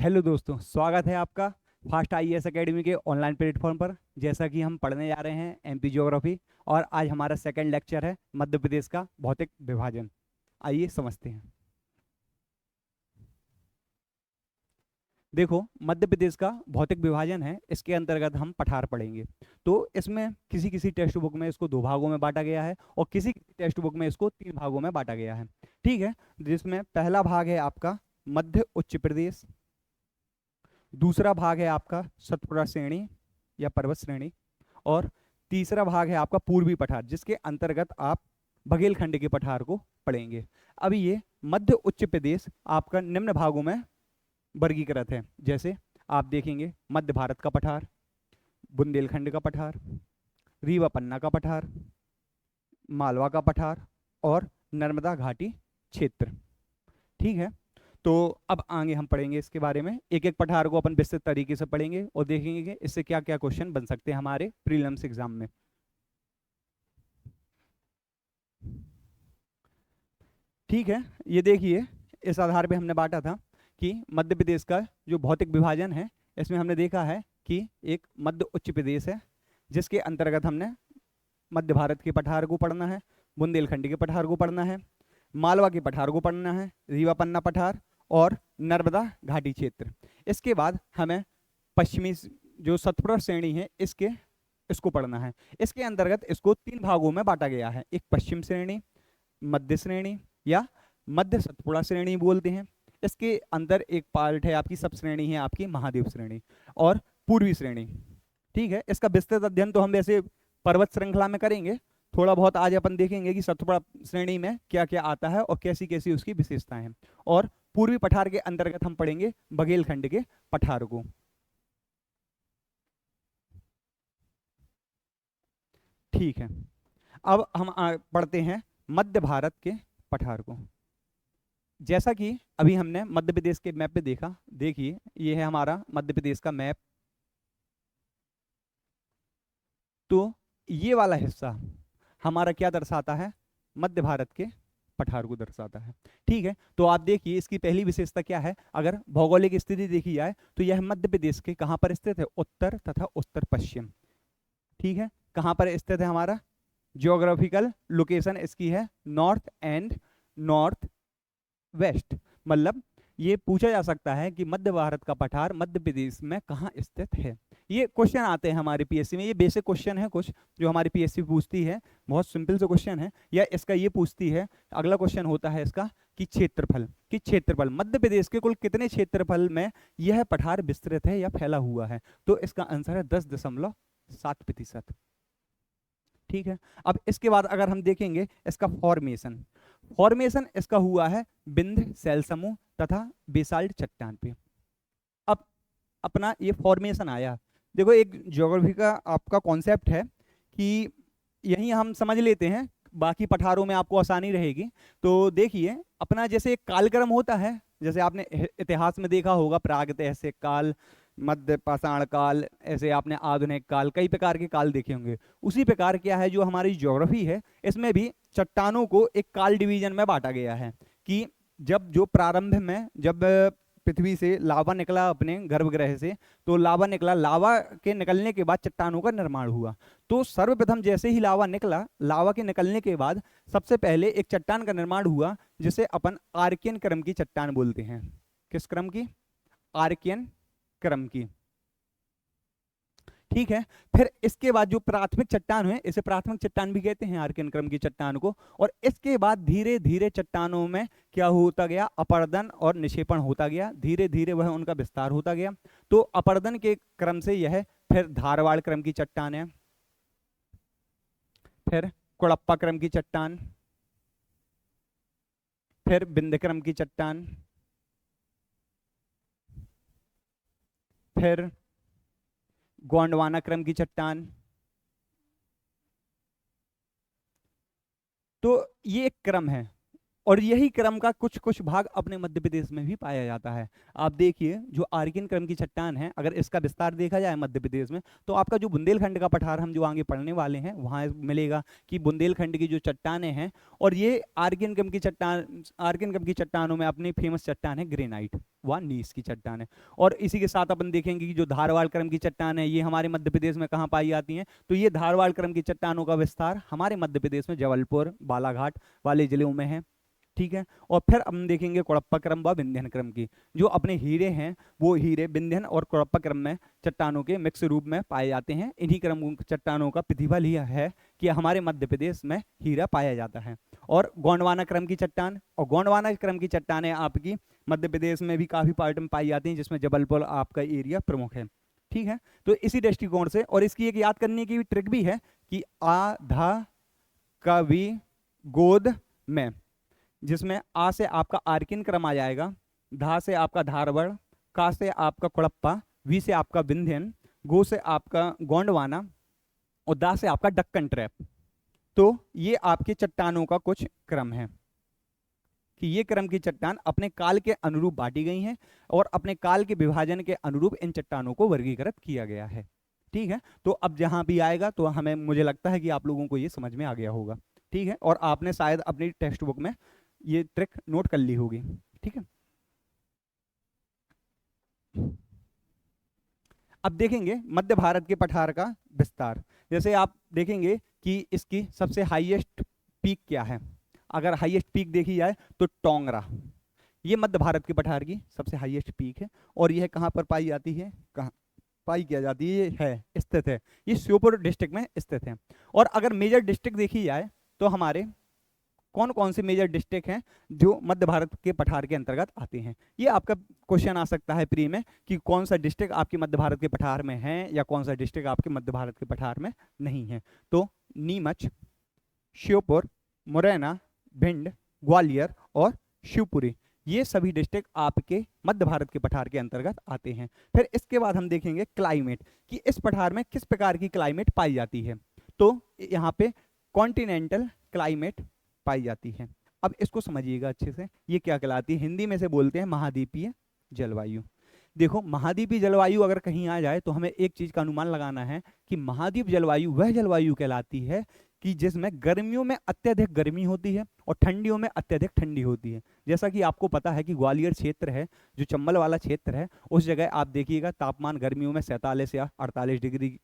Hello दोस्तों, स्वागत है आपका फास्ट आईएएस एकेडमी के ऑनलाइन प्लेटफॉर्म पर। जैसा कि हम पढ़ने जा रहे हैं एमपी ज्योग्राफी, और आज हमारा सेकंड लेक्चर है मध्य प्रदेश का भौतिक विभाजन। आइए समझते हैं। देखो, मध्य प्रदेश का भौतिक विभाजन है, इसके अंतर्गत हम पठार पढ़ेंगे। तो इसमें किसी किसी टेक्स्ट बुक में इसको 2 भागों में बांटा गया है और किसी किसी टेक्स्ट बुक में इसको 3 भागों में बांटा गया है। ठीक है, जिसमें पहला भाग है आपका मध्य उच्च प्रदेश, दूसरा भाग है आपका सतपुड़ा श्रेणी या पर्वत श्रेणी, और तीसरा भाग है आपका पूर्वी पठार, जिसके अंतर्गत आप बघेलखंड के पठार को पढ़ेंगे। अभी ये मध्य उच्च प्रदेश आपका निम्न भागों में वर्गीकृत है। जैसे आप देखेंगे मध्य भारत का पठार, बुंदेलखंड का पठार, रीवा पन्ना का पठार, मालवा का पठार और नर्मदा घाटी क्षेत्र। ठीक है, तो अब आगे हम पढ़ेंगे इसके बारे में। एक एक पठार को अपन विस्तृत तरीके से पढ़ेंगे और देखेंगे कि इससे क्या क्या क्वेश्चन बन सकते हैं हमारे प्रीलिम्स एग्जाम में। ठीक है, ये देखिए, इस आधार पे हमने बांटा था कि मध्य प्रदेश का जो भौतिक विभाजन है, इसमें हमने देखा है कि एक मध्य उच्च प्रदेश है, जिसके अंतर्गत हमने मध्य भारत के पठार को पढ़ना है, बुंदेलखंड के पठार को पढ़ना है, मालवा के पठार को पढ़ना है, रीवा पन्ना पठार और नर्मदा घाटी क्षेत्र। इसके बाद हमें पश्चिमी जो सतपुड़ा श्रेणी है इसको पढ़ना है। इसके अंतर्गत इसको 3 भागों में बांटा गया है। एक पश्चिम श्रेणी, मध्य श्रेणी या मध्य सतपुड़ा श्रेणी बोलते हैं। इसके अंदर एक पार्ट है आपकी सब श्रेणी है आपकी महादेव श्रेणी और पूर्वी श्रेणी। ठीक है, इसका विस्तृत अध्ययन तो हम वैसे पर्वत श्रृंखला में करेंगे। थोड़ा बहुत आज अपन देखेंगे कि सतपुड़ा श्रेणी में क्या क्या आता है और कैसी कैसी उसकी विशेषताएं हैं। और पूर्वी पठार के अंतर्गत हम पढ़ेंगे बघेलखंड के पठार को। ठीक है, अब हम पढ़ते हैं मध्य भारत के पठार को। जैसा कि अभी हमने मध्य प्रदेश के मैप पे देखा, देखिए ये है हमारा मध्य प्रदेश का मैप। तो ये वाला हिस्सा हमारा क्या दर्शाता है? मध्य भारत के पठार को दर्शाता है। ठीक है, तो आप देखिए इसकी पहली विशेषता क्या है। अगर भौगोलिक स्थिति देखी जाए तो यह मध्य प्रदेश के कहां पर स्थित है? उत्तर तथा उत्तर पश्चिम। ठीक है, कहां पर स्थित है हमारा? जियोग्राफिकल लोकेशन इसकी है नॉर्थ एंड नॉर्थ वेस्ट। मतलब ये पूछा जा सकता है कि मध्य भारत का पठार मध्य प्रदेश में कहाँ स्थित है। ये क्वेश्चन आते हैं हमारे पीएससी में। ये बेसिक क्वेश्चन है कुछ जो हमारी पीएससी पूछती है, बहुत सिंपल से क्वेश्चन है। या इसका ये पूछती है, अगला क्वेश्चन होता है इसका कि क्षेत्रफल मध्य प्रदेश के कुल कितने क्षेत्रफल में यह पठार विस्तृत है या फैला हुआ है। तो इसका आंसर है 10.7%। ठीक है, अब इसके बाद अगर हम देखेंगे इसका फॉर्मेशन इसका हुआ है बिंद शैल समूह तथा बेसाल्ट चट्टान पे। अब अपना ये फॉर्मेशन आया। देखो, एक ज्योग्राफी का आपका कॉन्सेप्ट है कि यही हम समझ लेते हैं, बाकी पठारों में आपको आसानी रहेगी। तो देखिए, अपना जैसे एक कालक्रम होता है, जैसे आपने इतिहास में देखा होगा, प्रागैतिहासिक काल, मध्य पाषाण काल, ऐसे आपने आधुनिक काल, कई प्रकार के काल देखे होंगे। उसी प्रकार क्या है जो हमारी ज्योग्राफी है, इसमें भी चट्टानों को एक काल डिवीजन में बांटा गया है कि जब जो प्रारंभ में जब पृथ्वी से लावा निकला अपने गर्भगृह से, तो लावा निकला, लावा के निकलने के बाद चट्टानों का निर्माण हुआ। तो सर्वप्रथम जैसे ही लावा निकला, लावा के निकलने के बाद सबसे पहले एक चट्टान का निर्माण हुआ जिसे अपन आर्कियन क्रम की चट्टान बोलते हैं। किस क्रम की? आर्कियन क्रम की। ठीक है, फिर इसके बाद जो प्राथमिक चट्टान है, इसे प्राथमिक चट्टान भी कहते हैं, आर्कियन क्रम की चट्टान को। और इसके बाद धीरे धीरे चट्टानों में क्या होता गया? अपर्दन और निक्षेपण होता गया, धीरे धीरे वह उनका विस्तार होता गया। तो अपर्दन के क्रम से यह फिर धारवाड़ क्रम की चट्टान है, फिर कुड़प्पा क्रम की चट्टान, फिर बिंद क्रम की चट्टान, फिर गोंडवाना क्रम की चट्टान। तो ये एक क्रम है, और यही क्रम का कुछ कुछ भाग अपने मध्य प्रदेश में भी पाया जाता है। आप देखिए जो आर्कियन क्रम की चट्टान है, अगर इसका विस्तार देखा जाए मध्य प्रदेश में, तो आपका जो बुंदेलखंड का पठार हम जो आगे पढ़ने वाले हैं वहाँ मिलेगा कि बुंदेलखंड की जो चट्टानें हैं, और ये आर्कियन क्रम की चट्टान, आर्कियन क्रम की चट्टानों में अपनी फेमस चट्टान है ग्रेनाइट, वह नीस की चट्टान है। और इसी के साथ अपन देखेंगे कि जो धारवाड़ क्रम की चट्टान है, ये हमारे मध्य प्रदेश में कहाँ पाई जाती हैं, तो ये धारवाड़ क्रम की चट्टानों का विस्तार हमारे मध्य प्रदेश में जबलपुर, बालाघाट वाले जिलों में है। ठीक है। और फिर हम देखेंगे कोड़प्पा क्रम व विंध्यन क्रम की, जो अपने हीरे हैं वो हीरे विंध्यन और कोड़प्पा क्रम में चट्टानों के मिक्स रूप में पाए जाते हैं। इन्हीं क्रम चट्टानों का प्रतिफल यह है कि हमारे मध्य प्रदेश में हीरा पाया जाता है। और गोंडवाना क्रम की चट्टान, और गोंडवाना क्रम की चट्टानें आपकी मध्य प्रदेश में भी काफी पार्ट में पाई जाती हैं, जिसमें जबलपुर आपका एरिया प्रमुख है। ठीक है। तो इसी दृष्टिकोण से, और इसकी एक याद करने की ट्रिक भी है कि आधा कवि गोद में, जिसमें आ से आपका आर्किन क्रम आ जाएगा, धा से आपका धारवाड़, का से आपका कोड़प्पा, वी से आपका विंध्यन, गो से आपका गोंडवाना, और दा से आपका दक्कन ट्रैप। तो ये आपके चट्टानों का कुछ क्रम है कि ये क्रम की चट्टान अपने काल के अनुरूप बांटी गई हैं, और अपने काल के विभाजन के अनुरूप इन चट्टानों को वर्गीकृत किया गया है। ठीक है। तो अब जहां भी आएगा तो हमें, मुझे लगता है कि आप लोगों को ये समझ में आ गया होगा। ठीक है। और आपने शायद अपनी टेक्स्ट बुक में ये ट्रिक नोट कर ली होगी। ठीक है। अब देखेंगे मध्य भारत के पठार का विस्तार। जैसे आप देखेंगे कि इसकी सबसे हाईएस्ट पीक क्या है, अगर हाईएस्ट पीक देखी जाए तो टोंगरा, ये मध्य भारत के पठार की सबसे हाईएस्ट पीक है। और यह कहाँ पर पाई जाती है, कहाँ पाई किया जाती है, स्थित है, ये श्योपुर डिस्ट्रिक्ट में स्थित है। और अगर मेजर डिस्ट्रिक्ट देखी जाए तो हमारे कौन कौन से मेजर डिस्ट्रिक्ट हैं जो मध्य भारत के पठार के अंतर्गत आते हैं, ये आपका क्वेश्चन आ सकता है प्री में कि कौन सा डिस्ट्रिक्ट आपके मध्य भारत के पठार में है या कौन सा डिस्ट्रिक्ट आपके मध्य भारत के पठार में नहीं है। तो नीमच, श्योपुर, मुरैना, भिंड, ग्वालियर और शिवपुरी, ये सभी डिस्ट्रिक्ट आपके मध्य भारत के पठार के अंतर्गत आते हैं। फिर इसके बाद हम देखेंगे क्लाइमेट, कि इस पठार में किस प्रकार की क्लाइमेट पाई जाती है। तो यहाँ पे कॉन्टिनेंटल क्लाइमेट पाई जाती है। अब इसको समझिएगा अच्छे से, ये क्या कहलाती है, हिंदी में से बोलते हैं महाद्वीपीय जलवायु। देखो महाद्वीपीय जलवायु अगर कहीं आ जाए तो हमें एक चीज का अनुमान लगाना है कि महाद्वीप जलवायु वह जलवायु कहलाती है कि जिसमें गर्मियों में अत्यधिक गर्मी होती है और ठंडियों में अत्यधिक ठंडी होती है। जैसा कि आपको पता है कि ग्वालियर क्षेत्र है, जो चंबल वाला क्षेत्र है, उस जगह आप देखिएगा तापमान गर्मियों में 47 या 48 डिग्री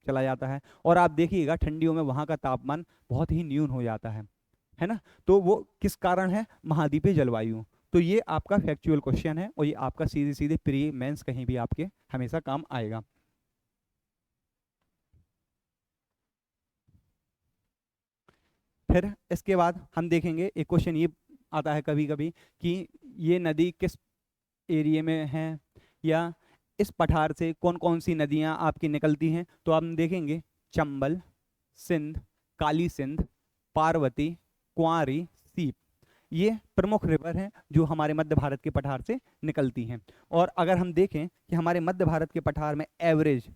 चला जाता है, और आप देखिएगा ठंडियों में वहाँ का तापमान बहुत ही न्यून हो जाता है ना। तो वो किस कारण है, महाद्वीपीय जलवायु। तो ये आपका फैक्चुअल क्वेश्चन है, और ये आपका सीधे सीधे प्री मेंस कहीं भी आपके हमेशा काम आएगा। फिर इसके बाद हम देखेंगे एक क्वेश्चन ये आता है कभी कभी कि ये नदी किस एरिया में है, या इस पठार से कौन कौन सी नदियां आपकी निकलती हैं। तो हम देखेंगे चंबल, सिंध, काली सिंध, पार्वती, कुंवारी, सीप, ये प्रमुख रिवर हैं जो हमारे मध्य भारत के पठार से निकलती हैं। और अगर हम देखें कि हमारे मध्य भारत के पठार में एवरेज,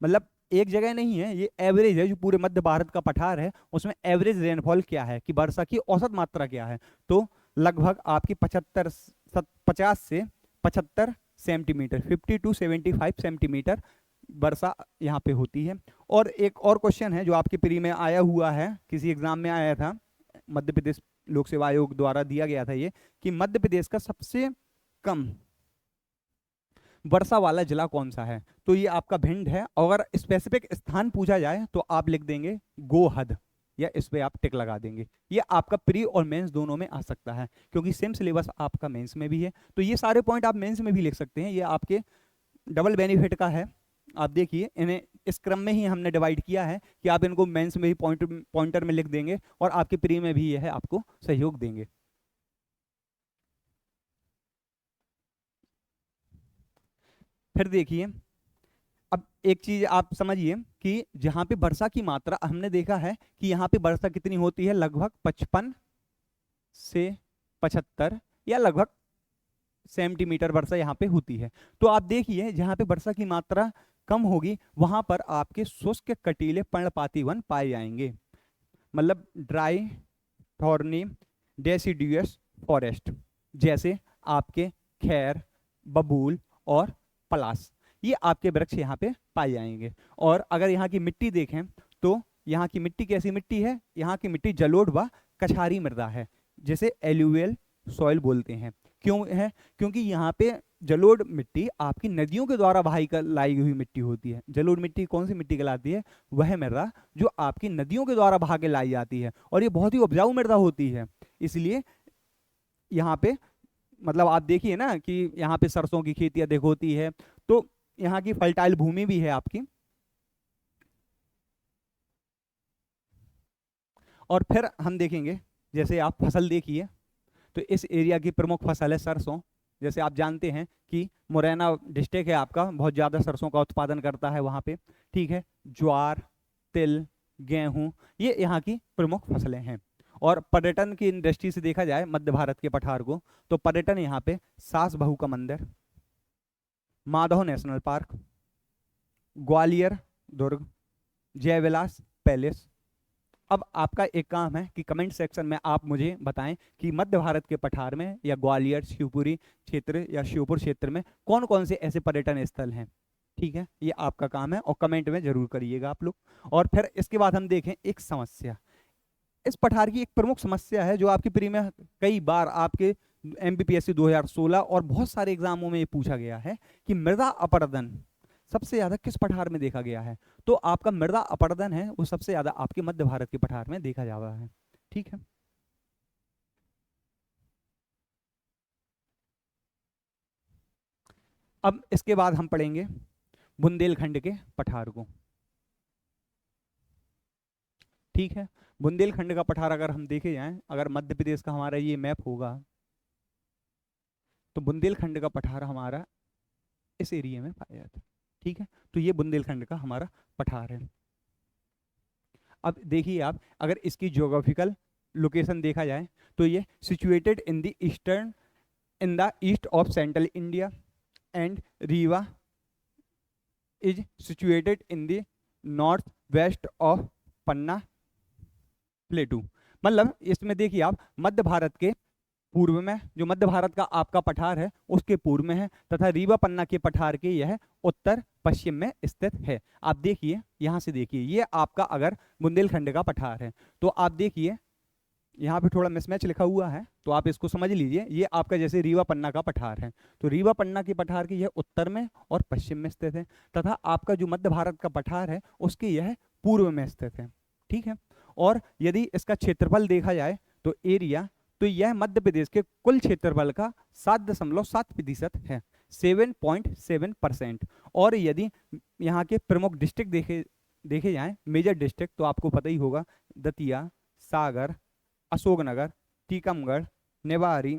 मतलब एक जगह नहीं है, ये एवरेज है, जो पूरे मध्य भारत का पठार है उसमें एवरेज रेनफॉल क्या है, कि वर्षा की औसत मात्रा क्या है, तो लगभग आपकी 50 से 75 सेंटीमीटर, 50 to 75 सेंटीमीटर वर्षा यहाँ पे होती है। और एक और क्वेश्चन है जो आपके प्री में आया हुआ है, किसी एग्जाम में आया था, मध्य प्रदेश लोक सेवा आयोग द्वारा दिया गया था ये, कि मध्य प्रदेश का सबसे कम वर्षा वाला जिला कौन सा है। तो ये आपका भिंड है। अगर स्पेसिफिक स्थान पूछा जाए तो आप लिख देंगे गोहद, या इस पे आप टिक लगा देंगे। ये आपका प्री और मेंस दोनों में आ सकता है, क्योंकि सेम सिलेबस आपका मेंस में भी है। तो ये सारे पॉइंट आप मेंस में भी लिख सकते हैं, ये आपके डबल बेनिफिट का है। आप देखिए इन्हें इस क्रम में ही हमने डिवाइड किया है कि आप इनको मेंस में भी पॉइंटर में लिख देंगे, और आपके प्री में भी यह है आपको सहयोग देंगे। फिर देखिए, अब एक चीज आप समझिए कि जहां पे वर्षा की मात्रा हमने देखा है कि यहाँ पे वर्षा कितनी होती है, लगभग 55 से 75 या लगभग सेंटीमीटर वर्षा यहाँ पे होती है। तो आप देखिए जहाँ पे वर्षा की मात्रा कम होगी वहां पर आपके शुष्क कटीले पर्णपाती वन पाए जाएंगे, मतलब ड्राई थॉर्नी डेसिडियस फॉरेस्ट, जैसे आपके खैर, बबूल और पलास, ये आपके वृक्ष यहाँ पे पाए जाएंगे। और अगर यहाँ की मिट्टी देखें तो यहाँ की मिट्टी कैसी मिट्टी है, यहाँ की मिट्टी जलोढ़ व कछारी मृदा है, जिसे एलुवियल सॉइल बोलते हैं। क्यों है? क्योंकि यहाँ पे जलोढ़ मिट्टी आपकी नदियों के द्वारा बहाई कर लाई हुई मिट्टी होती है। जलोढ़ मिट्टी कौन सी मिट्टी कहलाती है? वह मृदा जो आपकी नदियों के द्वारा बहा के लाई जाती है, और ये बहुत ही उपजाऊ मृदा होती है। इसलिए यहाँ पे मतलब आप देखिए ना कि यहाँ पे सरसों की खेती अधिक होती है, तो यहाँ की फर्टाइल भूमि भी है आपकी। और फिर हम देखेंगे, जैसे आप फसल देखिए, तो इस एरिया की प्रमुख फसल है सरसों। जैसे आप जानते हैं कि मुरैना डिस्ट्रिक्ट है आपका, बहुत ज़्यादा सरसों का उत्पादन करता है वहाँ पे, ठीक है। ज्वार, तिल, गेहूँ, ये यहाँ की प्रमुख फसलें हैं। और पर्यटन की दृष्टि से देखा जाए मध्य भारत के पठार को, तो पर्यटन यहाँ पे सास बहू का मंदिर, माधव नेशनल पार्क, ग्वालियर दुर्ग, जयविलास पैलेस। अब आपका एक काम है कि कमेंट सेक्शन में आप मुझे बताएं कि मध्य भारत के पठार में या ग्वालियर शिवपुरी क्षेत्र या श्योपुर क्षेत्र में कौन कौन से ऐसे पर्यटन स्थल हैं, ठीक है। ये आपका काम है और कमेंट में जरूर करिएगा आप लोग। और फिर इसके बाद हम देखें एक समस्या। इस पठार की एक प्रमुख समस्या है जो आपकी प्री में कई बार आपके एमपीपीएससी 2016 और बहुत सारे एग्जामों में ये पूछा गया है कि मृदा अपरदन सबसे ज्यादा किस पठार में देखा गया है। तो आपका मृदा अपरदन है वो सबसे ज्यादा आपके मध्य भारत के पठार में देखा जा रहा है, ठीक है। अब इसके बाद हम पढ़ेंगे बुंदेलखंड के पठार को, ठीक है। बुंदेलखंड का पठार अगर हम देखे जाएं, अगर मध्य प्रदेश का हमारा ये मैप होगा तो बुंदेलखंड का पठार हमारा इस एरिया में पाया जाता है, ठीक है। तो ये बुंदेलखंड का हमारा पठार है। अब देखिए आप, अगर इसकी ज्योग्राफिकल लोकेशन देखा जाए तो ये situated in the eastern, in the east of central India, and Rewa is situated in the north west of पन्ना प्लेटू। मतलब इसमें देखिए आप, मध्य भारत के पूर्व में, जो मध्य भारत का आपका पठार है उसके पूर्व में है, तथा रीवा पन्ना के पठार के यह उत्तर पश्चिम में स्थित है। आप देखिए, यहां से देखिए, ये आपका अगर बुंदेलखंड का पठार है तो आप देखिए यहाँ पे थोड़ा मिसमैच लिखा हुआ है, तो आप इसको समझ लीजिए। ये आपका जैसे रीवा पन्ना का पठार है, तो रीवा पन्ना के पठार के यह उत्तर में और पश्चिम में स्थित है, तथा आपका जो मध्य भारत का पठार है उसके यह पूर्व में स्थित है, ठीक है। और यदि इसका क्षेत्रफल देखा जाए तो एरिया, तो यह मध्य प्रदेश के कुल क्षेत्रफल का 7.7% है, 7.7%। और यदि यहाँ के प्रमुख डिस्ट्रिक्ट देखे जाएं, मेजर डिस्ट्रिक्ट, तो आपको पता ही होगा, दतिया, सागर, अशोकनगर, टीकमगढ़, निवाड़ी,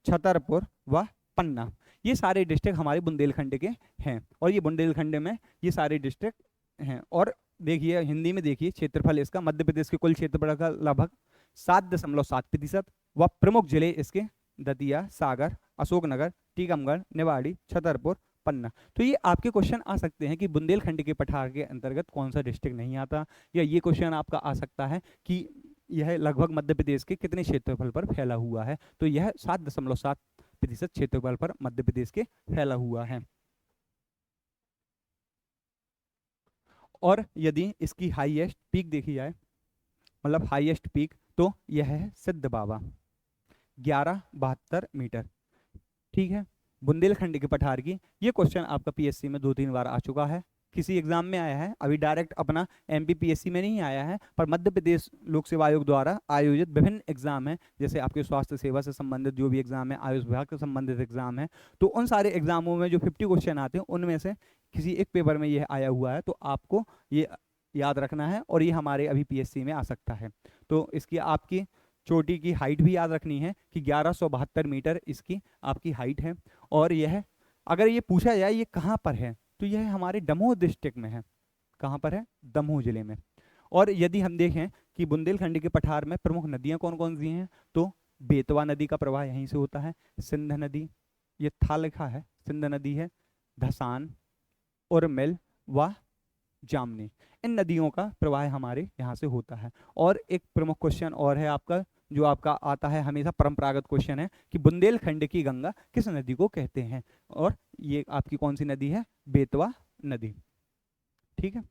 छतरपुर व पन्ना, ये सारे डिस्ट्रिक्ट हमारे बुंदेलखंड के हैं। और ये बुंदेलखंड में ये सारे डिस्ट्रिक्ट हैं। और देखिए हिंदी में देखिए, क्षेत्रफल इसका मध्य प्रदेश के कुल क्षेत्रफल का लगभग 7.7%, व प्रमुख जिले इसके दतिया, सागर, अशोकनगर, टीकमगढ़, निवाड़ी, छतरपुर, पन्ना। तो ये आपके क्वेश्चन आ सकते हैं कि बुंदेलखंड के पठार के अंतर्गत कौन सा डिस्ट्रिक्ट नहीं आता, या ये क्वेश्चन आपका आ सकता है कि यह लगभग मध्य प्रदेश के कितने क्षेत्रफल पर फैला हुआ है। तो यह 7.7% क्षेत्रफल पर मध्य प्रदेश के फैला हुआ है। और यदि इसकी हाईएस्ट पीक देखी जाए, मतलब हाईएस्ट पीक, तो यह है सिद्ध बाबा, 1172 मीटर, ठीक है। बुंदेलखंड के पठार की ये क्वेश्चन आपका पीएससी में 2-3 बार आ चुका है, किसी एग्जाम में आया है, अभी डायरेक्ट अपना एमपीपीएससी में नहीं आया है, पर मध्य प्रदेश लोक सेवा आयोग द्वारा आयोजित विभिन्न एग्जाम है, जैसे आपके स्वास्थ्य सेवा से संबंधित जो भी एग्जाम है, आयुष विभाग से संबंधित एग्जाम है, तो उन सारे एग्जामों में जो 50 क्वेश्चन आते हैं उनमें से किसी एक पेपर में यह आया हुआ है, तो आपको ये याद रखना है। और ये हमारे अभी पीएससी में आ सकता है। तो इसकी आपकी चोटी की हाइट भी याद रखनी है कि 1172 मीटर इसकी आपकी हाइट है। और यह अगर ये पूछा जाए ये कहाँ पर है, तो यह हमारे दमोह डिस्ट्रिक्ट में है। कहाँ पर है? दमोह जिले में। और यदि हम देखें कि बुंदेलखंड के पठार में प्रमुख नदियाँ कौन कौन सी हैं, तो बेतवा नदी का प्रवाह यहीं से होता है, सिंध नदी, ये था लिखा है, सिंध नदी है, धसान, उर्मिल व जामनी। इन नदियों का प्रवाह हमारे यहाँ से होता है। और एक प्रमुख क्वेश्चन और है आपका, जो आपका आता है हमेशा, परंपरागत क्वेश्चन है कि बुंदेलखंड की गंगा किस नदी को कहते हैं, और ये आपकी कौन सी नदी है, बेतवा नदी। ठीक है।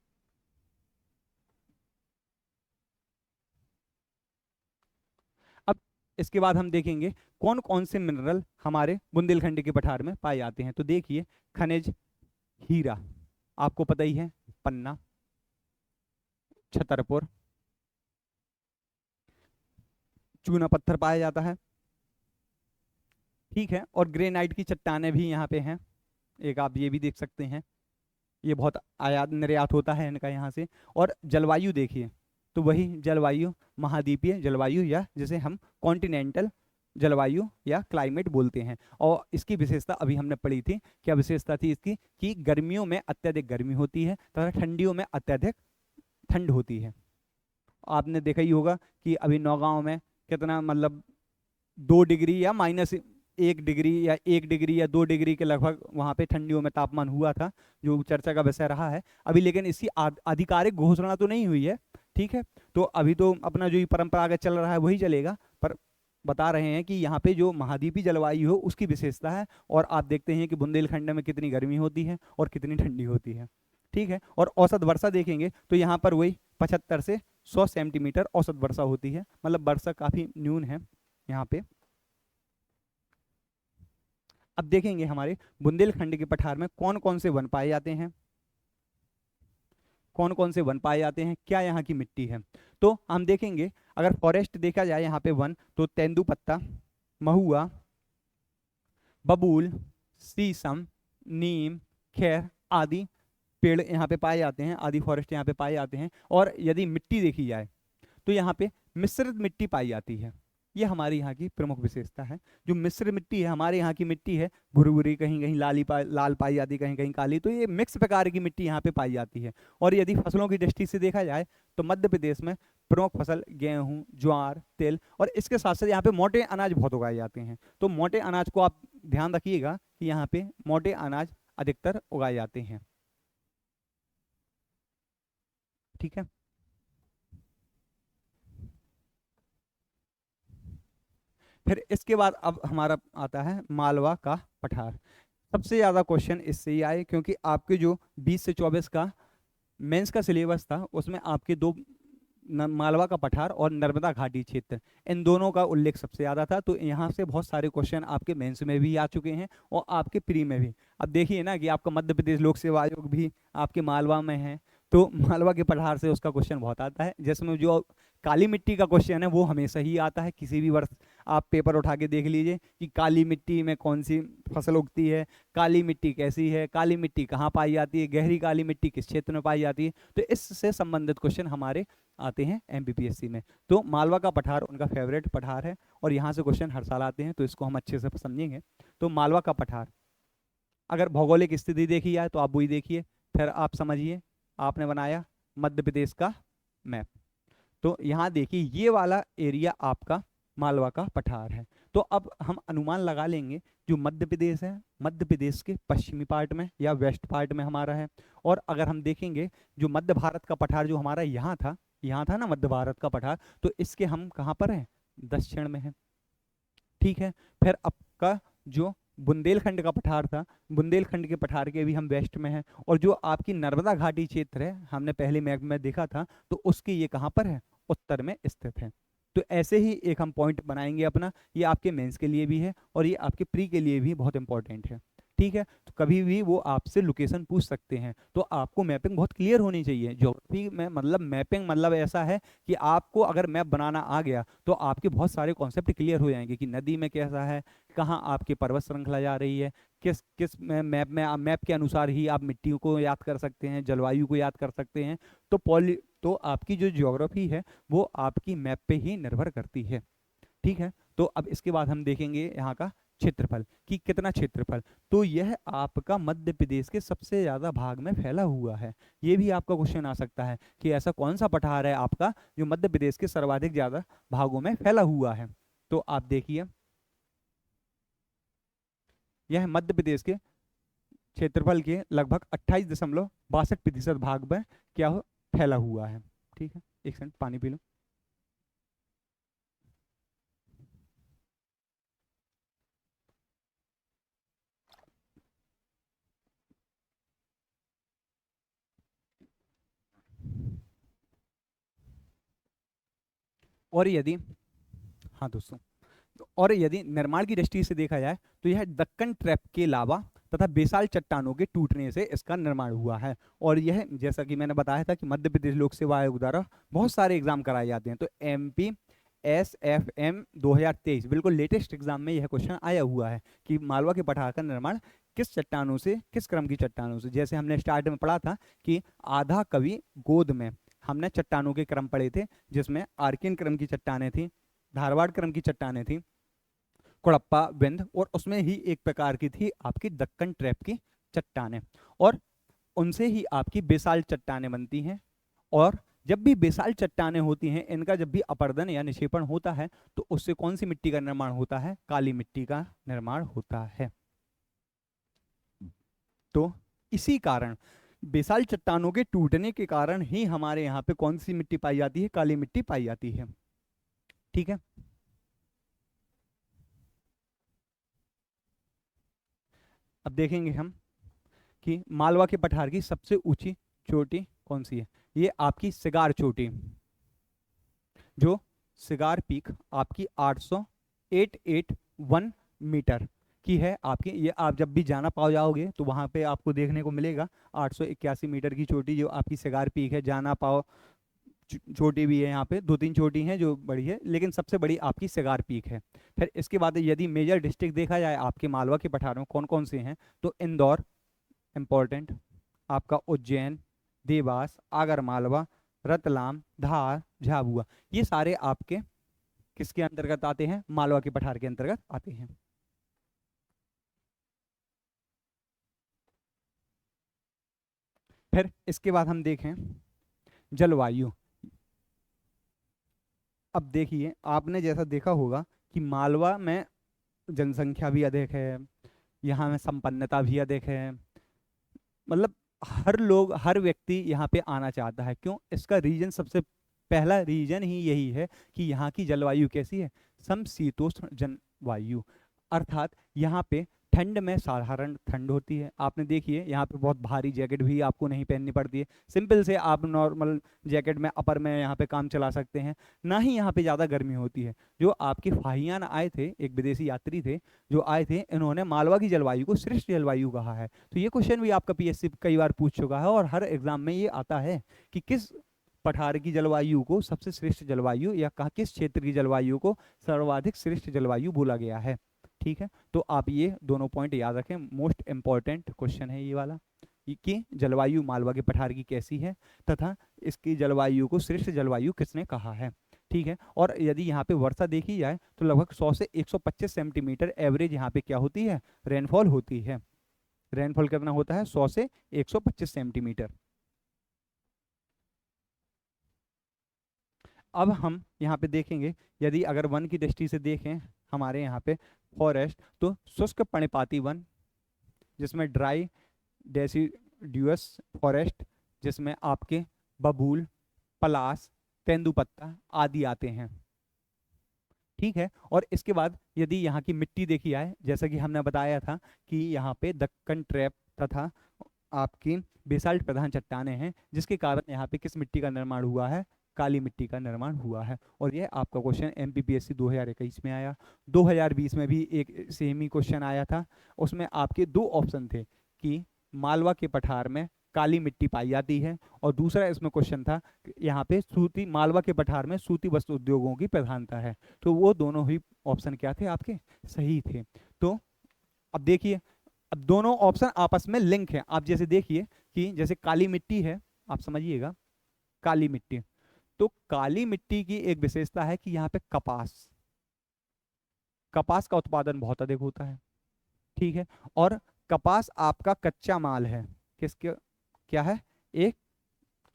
अब इसके बाद हम देखेंगे कौन कौन से मिनरल हमारे बुंदेलखंड के पठार में पाए जाते हैं। तो देखिए, खनिज हीरा आपको पता ही है, पन्ना, छतरपुर, चूना पत्थर पाया जाता है। ठीक है। और ग्रेनाइट की चट्टानें भी यहाँ पे हैं, एक आप ये भी देख सकते हैं, ये बहुत आयात निर्यात होता है इनका यहाँ से। और जलवायु देखिए, तो वही जलवायु महाद्वीपीय जलवायु, या जिसे हम कॉन्टिनेंटल जलवायु या क्लाइमेट बोलते हैं। और इसकी विशेषता अभी हमने पढ़ी थी, क्या विशेषता थी इसकी, कि गर्मियों में अत्यधिक गर्मी होती है तथा ठंडियों में अत्यधिक ठंड होती है। आपने देखा ही होगा कि अभी नौगांव में कितना, मतलब 2 डिग्री या -1 डिग्री या 1 डिग्री या 2 डिग्री के लगभग वहाँ पे ठंडियों में तापमान हुआ था, जो चर्चा का विषय रहा है अभी। लेकिन इसकी आधिकारिक घोषणा तो नहीं हुई है। ठीक है। तो अभी तो अपना जो ये परंपरागत चल रहा है वही चलेगा, पर बता रहे हैं कि यहाँ पे जो महाद्वीपीय जलवायु हो उसकी विशेषता है। और आप देखते हैं कि बुंदेलखंड में कितनी गर्मी होती है और कितनी ठंडी होती है। ठीक है। और औसत वर्षा देखेंगे तो यहाँ पर वही 75 से 100 सेंटीमीटर औसत वर्षा होती है, मतलब वर्षा काफी न्यून है यहाँ पे। अब देखेंगे हमारे बुंदेलखंड के पठार में कौन कौन से वन पाए जाते हैं, कौन कौन से वन पाए जाते हैं, क्या यहाँ की मिट्टी है। तो हम देखेंगे, अगर फॉरेस्ट देखा जाए यहाँ पे वन, तो तेंदुपत्ता, महुआ, बबूल, शीशम, नीम, खैर आदि पेड़ यहाँ पे पाए जाते हैं, आदि फॉरेस्ट यहाँ पे पाए जाते हैं। और यदि मिट्टी देखी जाए तो यहाँ पे मिश्रित मिट्टी पाई जाती है। ये हमारे यहाँ की प्रमुख विशेषता है। जो मिश्र मिट्टी है, हमारे यहाँ की मिट्टी है भुरभुरी, कहीं कहीं लाल पाई जाती है, कहीं कहीं काली, तो ये मिक्स प्रकार की मिट्टी यहाँ पे पाई जाती है। और यदि फसलों की दृष्टि से देखा जाए तो मध्य प्रदेश में प्रमुख फसल गेहूं, ज्वार, तिल, और इसके साथ साथ यहाँ पे मोटे अनाज बहुत उगाए जाते हैं। तो मोटे अनाज को आप ध्यान रखिएगा कि यहाँ पे मोटे अनाज अधिकतर उगाए जाते हैं। ठीक है। फिर इसके बाद अब हमारा आता है मालवा का पठार। सबसे ज़्यादा क्वेश्चन इससे ही आए, क्योंकि आपके जो 20 से 24 का मेंस का सिलेबस था उसमें आपके दो मालवा का पठार और नर्मदा घाटी क्षेत्र, इन दोनों का उल्लेख सबसे ज़्यादा था। तो यहाँ से बहुत सारे क्वेश्चन आपके मेंस में भी आ चुके हैं और आपके प्री में भी। अब देखिए ना कि आपका मध्य प्रदेश लोक सेवा आयोग भी आपके मालवा में है, तो मालवा के पठार से उसका क्वेश्चन बहुत आता है, जिसमें जो काली मिट्टी का क्वेश्चन है वो हमेशा ही आता है। किसी भी वर्ष आप पेपर उठा के देख लीजिए कि काली मिट्टी में कौन सी फसल उगती है, काली मिट्टी कैसी है, काली मिट्टी कहाँ पाई जाती है, गहरी काली मिट्टी किस क्षेत्र में पाई जाती है। तो इससे संबंधित क्वेश्चन हमारे आते हैं एमपीपीएससी में। तो मालवा का पठार उनका फेवरेट पठार है और यहाँ से क्वेश्चन हर साल आते हैं, तो इसको हम अच्छे से समझेंगे। तो मालवा का पठार, अगर भौगोलिक स्थिति देखी जाए तो आप वही देखिए, फिर आप समझिए, आपने बनाया मध्य प्रदेश का मैप, तो यहाँ देखिए ये वाला एरिया आपका मालवा का पठार है। तो अब हम अनुमान लगा लेंगे, जो मध्य प्रदेश है, मध्य प्रदेश के पश्चिमी पार्ट में या वेस्ट पार्ट में हमारा है। और अगर हम देखेंगे जो मध्य भारत का पठार जो हमारा यहाँ था ना मध्य भारत का पठार, तो इसके हम कहाँ पर हैं, दक्षिण में है। ठीक है। फिर आपका जो बुंदेलखंड का पठार था, बुंदेलखंड के पठार के भी हम वेस्ट में हैं। और जो आपकी नर्मदा घाटी क्षेत्र है, हमने पहले मैप में देखा था, तो उसके ये कहाँ पर है, उत्तर में स्थित है। तो ऐसे ही एक हम पॉइंट बनाएंगे अपना, ये आपके मेंस के लिए भी है और ये आपके प्री के लिए भी बहुत इंपॉर्टेंट है। ठीक है। तो कभी भी वो आपसे लोकेशन पूछ सकते हैं, तो आपको मैपिंग बहुत क्लियर होनी चाहिए। ज्योग्राफी में मतलब मैपिंग मतलब ऐसा है कि आपको अगर मैप बनाना आ गया तो आपके बहुत सारे कॉन्सेप्ट क्लियर हो जाएंगे कि नदी में कैसा है, कहाँ आपकी पर्वत श्रृंखला जा रही है, किस किस मैप में मैप के अनुसार ही आप मिट्टियों को याद कर सकते हैं, जलवायु को याद कर सकते हैं। तो आपकी जो ज्योग्राफी है वो आपकी मैप पे ही निर्भर करती है। ठीक है। तो अब इसके बाद हम देखेंगे यहाँ का क्षेत्रफल, कि कितना क्षेत्रफल। तो यह आपका मध्य प्रदेश के सबसे ज्यादा भाग में फैला हुआ है। ये भी आपका क्वेश्चन आ सकता है कि ऐसा कौन सा पठार है आपका जो मध्य प्रदेश के सर्वाधिक ज्यादा भागों में फैला हुआ है। तो आप देखिए, यह मध्य प्रदेश के क्षेत्रफल के लगभग 28.62% भाग में क्या हो फैला हुआ है। ठीक है, एक सेकंड पानी पी लो। और यदि, हाँ दोस्तों, और यदि निर्माण की दृष्टि से देखा जाए तो यह दक्कन ट्रैप के लावा तथा बेसाल चट्टानों के टूटने से इसका निर्माण हुआ है। और यह जैसा कि मैंने बताया था कि मध्य प्रदेश लोक सेवा आयोग द्वारा बहुत सारे एग्जाम कराए जाते हैं, तो MP SFM 2023 बिल्कुल लेटेस्ट एग्जाम में यह क्वेश्चन आया हुआ है कि मालवा के पठार का निर्माण किस चट्टानों से, किस क्रम की चट्टानों से। जैसे हमने स्टार्ट में पढ़ा था कि आधा कवि गोद में हमने चट्टानों के क्रम पढ़े थे, जिसमें आर्कियन क्रम की चट्टानें थी, धारवाड़ क्रम की चट्टानें थी, कुड़प्पा विंध्य, और उसमें ही एक प्रकार की थी आपकी दक्कन ट्रैप की चट्टानें, और उनसे ही आपकी बेसाल चट्टानें बनती हैं। और जब भी बेसाल चट्टानें होती हैं, इनका जब भी अपर्दन या निक्षेपण होता है तो उससे कौन सी मिट्टी का निर्माण होता है? काली मिट्टी का निर्माण होता है। तो इसी कारण बेसाल चट्टानों के टूटने के कारण ही हमारे यहाँ पे कौन सी मिट्टी पाई जाती है? काली मिट्टी पाई जाती है। ठीक है, अब देखेंगे हम कि मालवा के पठार की सबसे ऊंची चोटी कौन सी है। ये आपकी सिगार चोटी, जो सिगार पीक आपकी 881 मीटर की है आपकी। ये आप जब भी जाना पाओ जाओगे तो वहाँ पे आपको देखने को मिलेगा 881 मीटर की चोटी जो आपकी सिगार पीक है। जाना पाओ चोटी भी है, यहाँ पे 2-3 चोटी हैं जो बड़ी है, लेकिन सबसे बड़ी आपकी सिगार पीक है। फिर इसके बाद यदि मेजर डिस्ट्रिक्ट देखा जाए आपके मालवा के पठार में कौन कौन से हैं, तो इंदौर इम्पोर्टेंट, आपका उज्जैन, देवास, आगर मालवा, रतलाम, धार, झाबुआ, ये सारे आपके किसके अंतर्गत आते हैं? मालवा के पठार के अंतर्गत आते हैं। फिर इसके बाद हम देखें जलवायु। अब देखिए, आपने जैसा देखा होगा कि मालवा में जनसंख्या भी अधिक है, यहाँ में संपन्नता भी अधिक है, मतलब हर लोग, हर व्यक्ति यहाँ पे आना चाहता है। क्यों? इसका रीजन, सबसे पहला रीजन ही यही है कि यहाँ की जलवायु कैसी है? समशीतोष्ण जलवायु, अर्थात यहाँ पे ठंड में साधारण ठंड होती है। आपने देखिए यहाँ पे बहुत भारी जैकेट भी आपको नहीं पहननी पड़ती है, सिंपल से आप नॉर्मल जैकेट में अपर में यहाँ पे काम चला सकते हैं। ना ही यहाँ पे ज़्यादा गर्मी होती है। जो आपके फाहियान आए थे, एक विदेशी यात्री थे जो आए थे, इन्होंने मालवा की जलवायु को श्रेष्ठ जलवायु कहा है। तो ये क्वेश्चन भी आपका PSC कई बार पूछ चुका है और हर एग्जाम में ये आता है कि किस पठार की जलवायु को सबसे श्रेष्ठ जलवायु, या कहा किस क्षेत्र की जलवायु को सर्वाधिक श्रेष्ठ जलवायु बोला गया है। ठीक है, तो आप ये दोनों पॉइंट याद रखें, मोस्ट इंपॉर्टेंट क्वेश्चन है ये वाला, कि जलवायु मालवा के पठार की कैसी है तथा इसकी जलवायु को श्रेष्ठ जलवायु किसने कहा है। ठीक है, और यदि यहाँ पे वर्षा देखी जाए तो लगभग 100 से 125 सेंटीमीटर एवरेज यहाँ पे क्या होती है? रेनफॉल होती है। रेनफॉल कितना होता है? 100 से 125 सेंटीमीटर। अब हम यहाँ पे देखेंगे, यदि अगर वन की दृष्टि से देखें हमारे यहाँ पे फॉरेस्ट, तो शुष्क पर्णपाती वन, जिसमें ड्राई डेसिडुअस फॉरेस्ट, जिसमें आपके बबूल, पलास, तेंदुपत्ता आदि आते हैं। ठीक है, और इसके बाद यदि यहाँ की मिट्टी देखी जाए, जैसा कि हमने बताया था कि यहाँ पे दक्कन ट्रैप तथा आपकी बेसाल्ट प्रधान चट्टानें हैं, जिसके कारण यहाँ पे किस मिट्टी का निर्माण हुआ है? काली मिट्टी का निर्माण हुआ है। और ये आपका क्वेश्चन MPPSC 2021 में आया। 2020 में भी एक सेम ही क्वेश्चन आया था। उसमें आपके 2 ऑप्शन थे कि मालवा के पठार में काली मिट्टी पाई जाती है, और दूसरा इसमें क्वेश्चन था यहाँ पे सूती, मालवा के पठार में सूती वस्त्र उद्योगों की प्रधानता है। तो वो दोनों ही ऑप्शन क्या थे? आपके सही थे। तो अब देखिए, अब दोनों ऑप्शन आपस में लिंक है। आप जैसे देखिए कि जैसे काली मिट्टी है, आप समझिएगा काली मिट्टी, तो काली मिट्टी की एक विशेषता है कि यहाँ पे कपास, कपास का उत्पादन बहुत अधिक होता है। ठीक है, और कपास आपका कच्चा माल है। किसके, क्या है? एक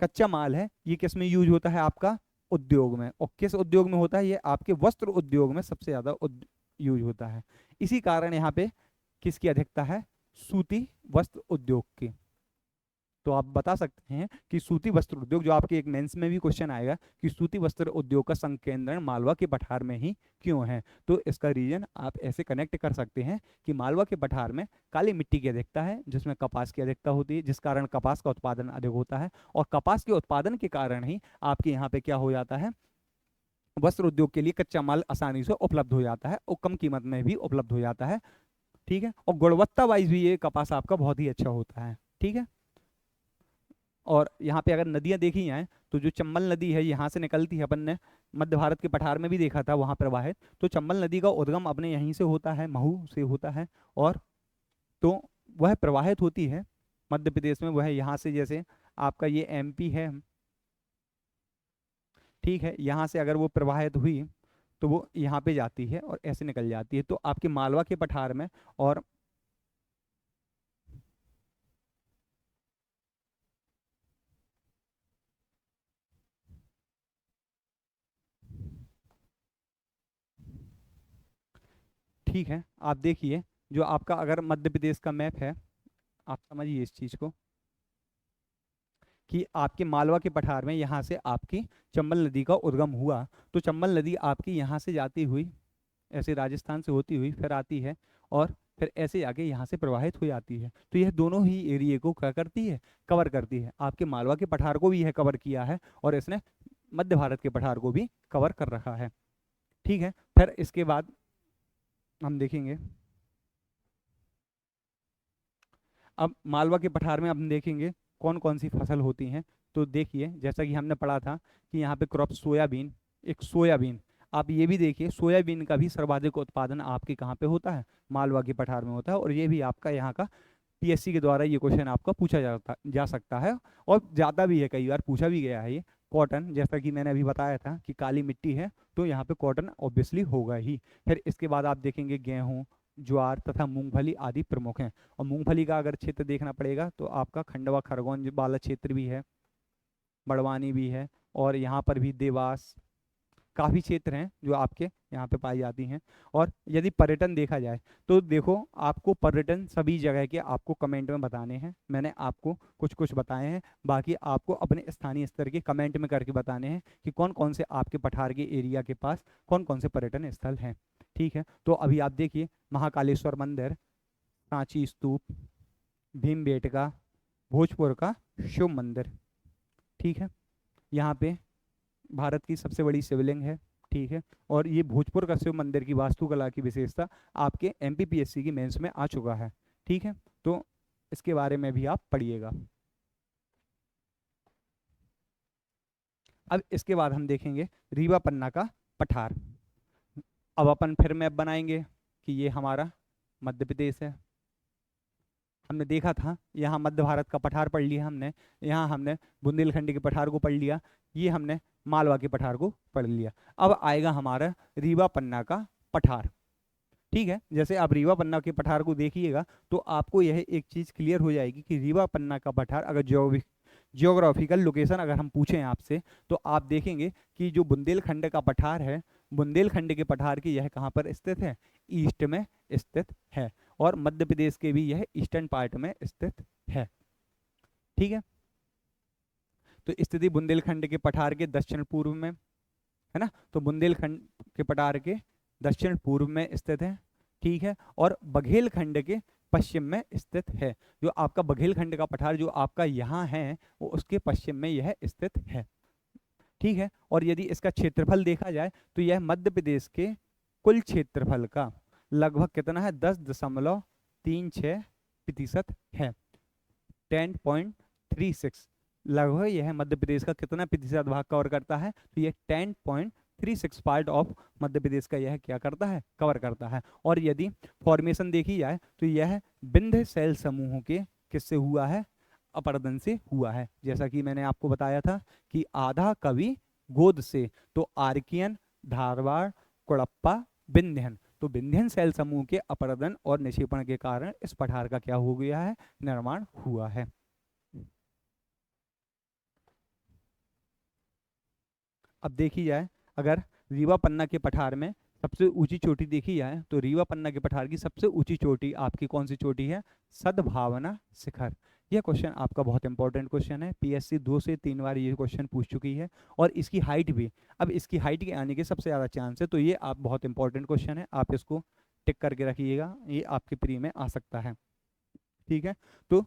कच्चा माल है। ये किस में यूज होता है? आपका उद्योग में। और किस उद्योग में होता है? ये आपके वस्त्र उद्योग में सबसे ज्यादा यूज होता है। इसी कारण यहाँ पे किसकी अधिकता है? सूती वस्त्र उद्योग की। तो आप बता सकते हैं कि सूती वस्त्र उद्योग, जो आपके एक मेंस में भी क्वेश्चन आएगा कि सूती वस्त्र उद्योग का संकेंद्रण मालवा के पठार में ही क्यों है, तो इसका रीजन आप ऐसे कनेक्ट कर सकते हैं कि मालवा के पठार में काली मिट्टी की अधिकता है, जिसमें कपास की अधिकता होती है, जिस कारण कपास का उत्पादन अधिक होता है, और कपास के उत्पादन के कारण ही आपके यहाँ पे क्या हो जाता है, वस्त्र उद्योग के लिए कच्चा माल आसानी से उपलब्ध हो जाता है और कम कीमत में भी उपलब्ध हो जाता है। ठीक है, और गुणवत्ता वाइज भी ये कपास आपका बहुत ही अच्छा होता है। ठीक है, और यहाँ पे अगर नदियाँ देखी जाएं तो जो चंबल नदी है यहाँ से निकलती है, अपन ने मध्य भारत के पठार में भी देखा था वहाँ प्रवाहित, तो चंबल नदी का उद्गम अपने यहीं से होता है, महू से होता है, और तो वह प्रवाहित होती है मध्य प्रदेश में, वह यहाँ से जैसे आपका ये एमपी है, ठीक है, यहाँ से अगर वो प्रवाहित हुई तो वो यहाँ पे जाती है और ऐसे निकल जाती है, तो आपके मालवा के पठार में और ठीक है, आप देखिए जो आपका अगर मध्य प्रदेश का मैप है, आप समझिए इस चीज को कि आपके मालवा के पठार में यहाँ से आपकी चंबल नदी का उद्गम हुआ, तो चंबल नदी आपकी यहाँ से जाती हुई ऐसे राजस्थान से होती हुई फिर आती है और फिर ऐसे आके यहाँ से प्रवाहित हो जाती है, तो यह दोनों ही एरिया को क्या करती है, कवर करती है। आपके मालवा के पठार को भी यह कवर किया है और इसने मध्य भारत के पठार को भी कवर कर रखा है। ठीक है, फिर इसके बाद हम देखेंगे, अब मालवा के पठार में हम देखेंगे कौन कौन सी फसल होती हैं। तो देखिए जैसा कि हमने पढ़ा था कि यहाँ पे क्रॉप सोयाबीन, एक सोयाबीन, आप ये भी देखिए सोयाबीन का भी सर्वाधिक उत्पादन आपके कहाँ पे होता है, मालवा के पठार में होता है, और ये भी आपका यहाँ का पीएससी के द्वारा ये क्वेश्चन आपका पूछा जा सकता है, और ज़्यादा भी है, कई बार पूछा भी गया है। ये कॉटन, जैसा कि मैंने अभी बताया था कि काली मिट्टी है तो यहाँ पे कॉटन ऑब्वियसली होगा ही। फिर इसके बाद आप देखेंगे गेहूँ, ज्वार तथा मूंगफली आदि प्रमुख हैं, और मूंगफली का अगर क्षेत्र देखना पड़ेगा तो आपका खंडवा खरगोन वाला क्षेत्र भी है, बड़वानी भी है, और यहाँ पर भी देवास, काफ़ी क्षेत्र हैं जो आपके यहाँ पे पाई जाती हैं। और यदि पर्यटन देखा जाए तो देखो आपको पर्यटन सभी जगह के आपको कमेंट में बताने हैं, मैंने आपको कुछ कुछ बताए हैं, बाकी आपको अपने स्थानीय स्तर के कमेंट में करके बताने हैं कि कौन कौन से आपके पठार के एरिया के पास कौन कौन से पर्यटन स्थल हैं। ठीक है, तो अभी आप देखिए महाकालेश्वर मंदिर, सांची स्तूप, भीमबेटका, भोजपुर का शिव मंदिर। ठीक है, यहाँ पे भारत की सबसे बड़ी शिवलिंग है। ठीक है, और ये भोजपुर का शिव मंदिर की वास्तुकला की विशेषता आपके एमपीपीएससी की मेंस में आ चुका है। ठीक है, तो इसके बारे में भी आप पढ़िएगा। अब इसके बाद हम देखेंगे रीवा पन्ना का पठार। अब अपन फिर मैप बनाएंगे कि ये हमारा मध्य प्रदेश है, हमने देखा था यहाँ मध्य भारत का पठार पढ़ लिया हमने, यहाँ हमने बुंदेलखंड के पठार को पढ़ लिया, ये हमने मालवा के पठार को पढ़ लिया। अब आएगा हमारा रीवा पन्ना का पठार। ठीक है, जैसे आप रीवा पन्ना के पठार को देखिएगा तो आपको यह एक चीज़ क्लियर हो जाएगी कि रीवा पन्ना का पठार अगर जियोग्राफिकल लोकेशन अगर हम पूछें आपसे तो आप देखेंगे कि जो बुंदेलखंड का पठार है, बुंदेलखंड के पठार की यह कहाँ पर स्थित है, ईस्ट में स्थित है, और मध्य प्रदेश के भी यह ईस्टर्न पार्ट में स्थित है। ठीक है, तो स्थिति बुंदेलखंड के पठार के दक्षिण पूर्व में है ना, तो बुंदेलखंड के पठार के दक्षिण पूर्व में स्थित है। ठीक है, और बघेलखंड के पश्चिम में स्थित है, जो आपका बघेलखंड का पठार जो आपका यहाँ है वो उसके पश्चिम में यह स्थित है। ठीक है, और यदि इसका क्षेत्रफल देखा जाए तो यह मध्य प्रदेश के कुल क्षेत्रफल का लगभग कितना है, 10.36% है, 10.36, लगभग यह मध्य प्रदेश का कितना प्रतिशत भाग कवर करता है, तो यह 10.36 पार्ट ऑफ मध्य प्रदेश का यह क्या करता है, कवर करता है। और यदि फॉर्मेशन देखी जाए तो यह विंध्य शैल समूहों के किससे हुआ है, अपरदन से हुआ है, जैसा कि मैंने आपको बताया था कि आधा कवि गोद से, तो आर्कियन, धारवाड़, कुड़प्पा, विंध्यन, तो विंध्यन शैल समूह के अपरदन और निक्षेपण के कारण इस पठार का क्या हो गया है, निर्माण हुआ है। अब देखी जाए अगर रीवा पन्ना के पठार में सबसे ऊंची चोटी देखी जाए तो रीवा पन्ना के पठार की सबसे ऊंची चोटी आपकी कौन सी चोटी है? सद्भावना शिखर। यह क्वेश्चन आपका बहुत इंपॉर्टेंट क्वेश्चन है, पीएससी 2 से 3 बार ये क्वेश्चन पूछ चुकी है। और इसकी हाइट भी, अब इसकी हाइट के आने के सबसे ज़्यादा चांस है, तो ये आप बहुत इंपॉर्टेंट क्वेश्चन है, आप इसको टिक करके रखिएगा, ये आपके प्री में आ सकता है। ठीक है, तो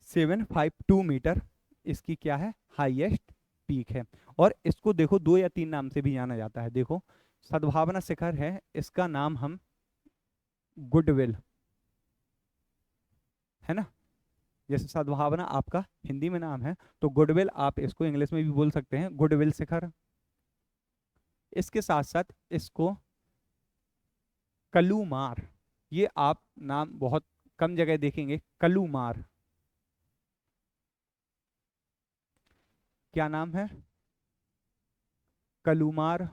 752 मीटर इसकी क्या है? हाईएस्ट पीक है। और इसको देखो 2 या 3 नाम से भी जाना जाता है। देखो सद्भावना शिखर है, इसका नाम हम गुडविल, है ना, जैसे सद्भावना आपका हिंदी में नाम है, तो गुडविल आप इसको इंग्लिश में भी बोल सकते हैं, गुडविल शिखर। इसके साथ साथ इसको कलूमार, ये आप नाम बहुत कम जगह देखेंगे, कलूमार। क्या नाम है? कलूमार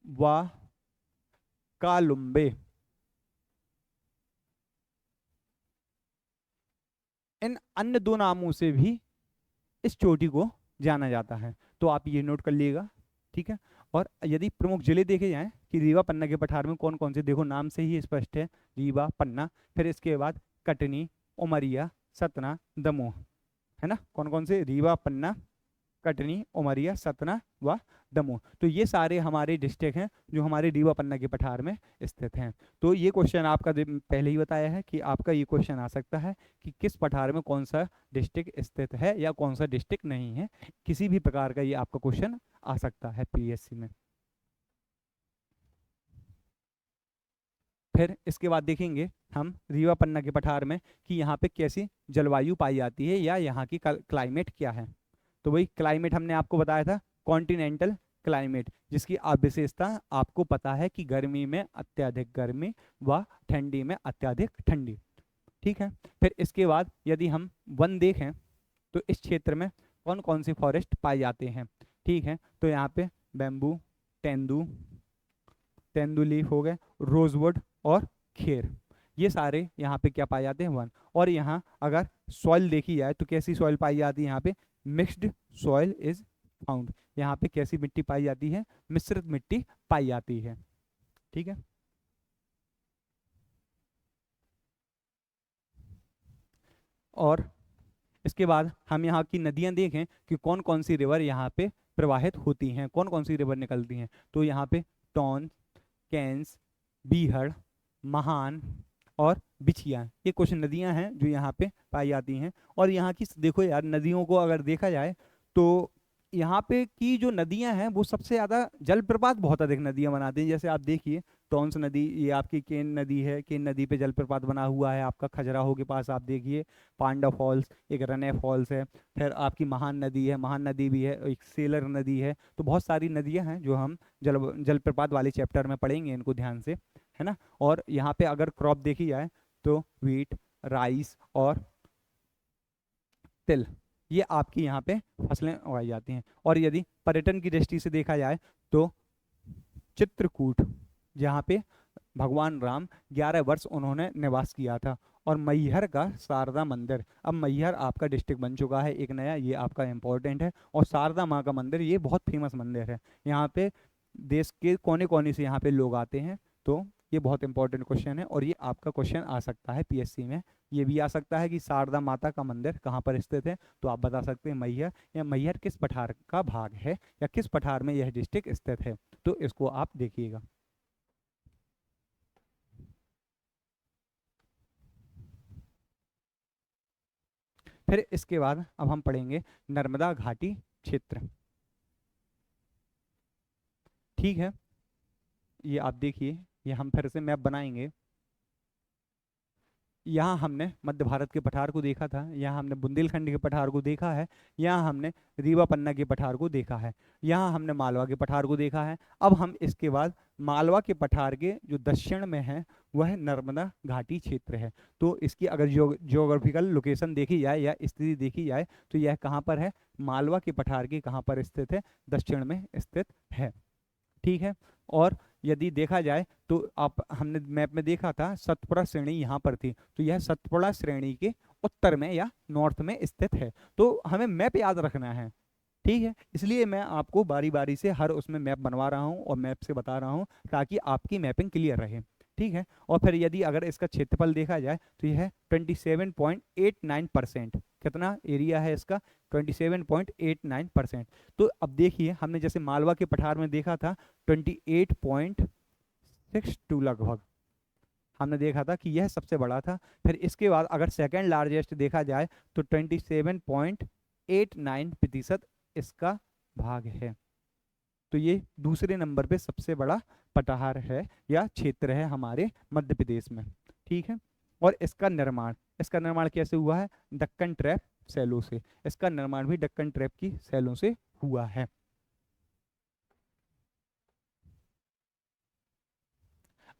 व कालुम्बे। इन अन्य 2 नामों से भी इस चोटी को जाना जाता है, तो आप ये नोट कर लीजिएगा। ठीक है, और यदि प्रमुख जिले देखे जाएं कि रीवा पन्ना के पठार में कौन कौन से, देखो नाम से ही स्पष्ट है, रीवा पन्ना, फिर इसके बाद कटनी, उमरिया, सतना, दमोह, है ना, कौन कौन से? रीवा पन्ना, कटनी, उमरिया, सतना व दमोह। तो ये सारे हमारे डिस्ट्रिक्ट हैं जो हमारे रीवा पन्ना के पठार में स्थित हैं। तो ये क्वेश्चन आपका पहले ही बताया है कि आपका ये क्वेश्चन आ सकता है कि किस पठार में कौन सा डिस्ट्रिक्ट स्थित है या कौन सा डिस्ट्रिक्ट नहीं है, किसी भी प्रकार का ये आपका क्वेश्चन आ सकता है पीएससी में। फिर इसके बाद देखेंगे हम रीवा पन्ना के पठार में कि यहाँ पे कैसी जलवायु पाई जाती है या यहाँ की क्लाइमेट क्या है। तो वही क्लाइमेट हमने आपको बताया था, कॉन्टिनेंटल क्लाइमेट, जिसकी विशेषता आपको पता है कि गर्मी में अत्यधिक गर्मी व ठंडी में अत्यधिक ठंडी। ठीक है, फिर इसके बाद यदि हम वन देखें तो इस क्षेत्र में कौन कौन से फॉरेस्ट पाए जाते हैं। ठीक है, तो यहाँ पे बैम्बू, तेंदू, तेंदुलीफ हो गए, रोजवुड और खेर, ये सारे यहाँ पे क्या पाए जाते हैं? वन। और यहाँ अगर सॉइल देखी जाए तो कैसी सॉइल पाई जाती है? यहाँ पे मिक्स्ड सॉइल इज फाउंड, यहाँ पे कैसी मिट्टी पाई जाती है? मिश्रित मिट्टी पाई जाती है। ठीक है, और इसके बाद हम यहाँ की नदियाँ देखें कि कौन कौन सी रिवर यहाँ पे प्रवाहित होती हैं, कौन कौन सी रिवर निकलती हैं। तो यहाँ पे टॉन, कैंस, बीहड़, महान और बिछिया, ये कुछ नदियां हैं जो यहाँ पे पाई जाती हैं। और यहाँ की देखो यार, नदियों को अगर देखा जाए तो यहाँ पे की जो नदियां हैं वो सबसे ज़्यादा जलप्रपात बहुत अधिक नदियां बनाती हैं। जैसे आप देखिए टॉन्स नदी, ये आपकी केन नदी है, केन नदी पे जलप्रपात बना हुआ है आपका खजुराहो के पास, आप देखिए पांडा फॉल्स, एक रने फॉल्स है, फिर आपकी महान नदी है, महान नदी भी है, एक सेलर नदी है। तो बहुत सारी नदियां हैं जो हम जलप्रपात वाले चैप्टर में पढ़ेंगे इनको ध्यान से, है ना। और यहाँ पे अगर क्रॉप देखी जाए तो व्हीट, राइस और तिल, ये आपकी यहाँ पे फसलें उगाई जाती हैं। और यदि पर्यटन की दृष्टि से देखा जाए तो चित्रकूट, जहाँ पे भगवान राम 11 वर्ष उन्होंने निवास किया था। और मैहर का शारदा मंदिर, अब मैहर आपका डिस्ट्रिक्ट बन चुका है एक नया, ये आपका इम्पोर्टेंट है। और शारदा माँ का मंदिर, ये बहुत फेमस मंदिर है, यहाँ पे देश के कोने कोने से यहाँ पे लोग आते हैं। तो ये बहुत इंपॉर्टेंट क्वेश्चन है और ये आपका क्वेश्चन आ सकता है पीएससी में। ये भी आ सकता है कि शारदा माता का मंदिर कहाँ पर स्थित है, तो आप बता सकते हैं मैहर, या मैहर किस पठार का भाग है या किस पठार में यह डिस्ट्रिक्ट स्थित है, तो इसको आप देखिएगा। फिर इसके बाद अब हम पढ़ेंगे नर्मदा घाटी क्षेत्र। ठीक है, ये आप देखिए, ये हम फिर से मैप बनाएंगे। यहाँ हमने मध्य भारत के पठार को देखा था, यहाँ हमने बुंदेलखंड के पठार को देखा है, यहाँ हमने रीवा पन्ना के पठार को देखा है, यहाँ हमने मालवा के पठार को देखा है। अब हम इसके बाद मालवा के पठार के जो दक्षिण में है वह नर्मदा घाटी क्षेत्र है। तो इसकी अगर जियोग्राफिकल लोकेशन देखी जाए या स्थिति देखी जाए तो यह कहाँ पर है? मालवा के पठार के कहाँ पर स्थित है? दक्षिण में स्थित है। ठीक है, और यदि देखा जाए तो आप, हमने मैप में देखा था सतपुड़ा श्रेणी यहाँ पर थी, तो यह सतपुड़ा श्रेणी के उत्तर में या नॉर्थ में स्थित है। तो हमें मैप याद रखना है, ठीक है, इसलिए मैं आपको बारी बारी से हर उसमें मैप बनवा रहा हूँ और मैप से बता रहा हूँ ताकि आपकी मैपिंग क्लियर रहे। ठीक है, और फिर यदि अगर इसका क्षेत्रफल देखा जाए तो यह है 27.89%। कितना एरिया है इसका? 27.89%। तो अब देखिए, हमने जैसे मालवा के पठार में देखा था 28.62 लगभग हमने देखा था कि यह सबसे बड़ा था। फिर इसके बाद अगर सेकेंड लार्जेस्ट देखा जाए तो 27.89% इसका भाग है। तो ये दूसरे नंबर पे सबसे बड़ा पठार है या क्षेत्र है हमारे मध्य प्रदेश में। ठीक है, और इसका निर्माण कैसे हुआ है? दक्कन ट्रैप सैलो से। इसका निर्माण भी दक्कन ट्रैप की सैलों से हुआ है।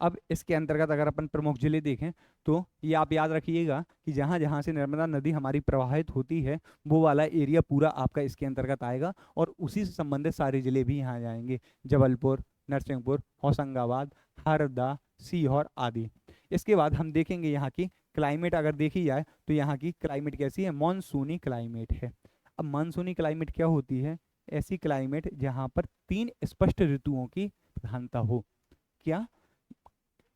अब इसके अंतर्गत अगर अपन प्रमुख जिले देखें तो ये आप याद रखिएगा कि जहाँ जहाँ से नर्मदा नदी हमारी प्रवाहित होती है वो वाला एरिया पूरा आपका इसके अंतर्गत आएगा, और उसी से संबंधित सारे जिले भी यहाँ जाएंगे। जबलपुर, नरसिंहपुर, होशंगाबाद, हरदा, सीहोर आदि। इसके बाद हम देखेंगे यहाँ की क्लाइमेट अगर देखी जाए तो यहाँ की क्लाइमेट कैसी है? मानसूनी क्लाइमेट है। अब मानसूनी क्लाइमेट क्या होती है? ऐसी क्लाइमेट जहाँ पर 3 स्पष्ट ऋतुओं की प्रधानता हो। क्या?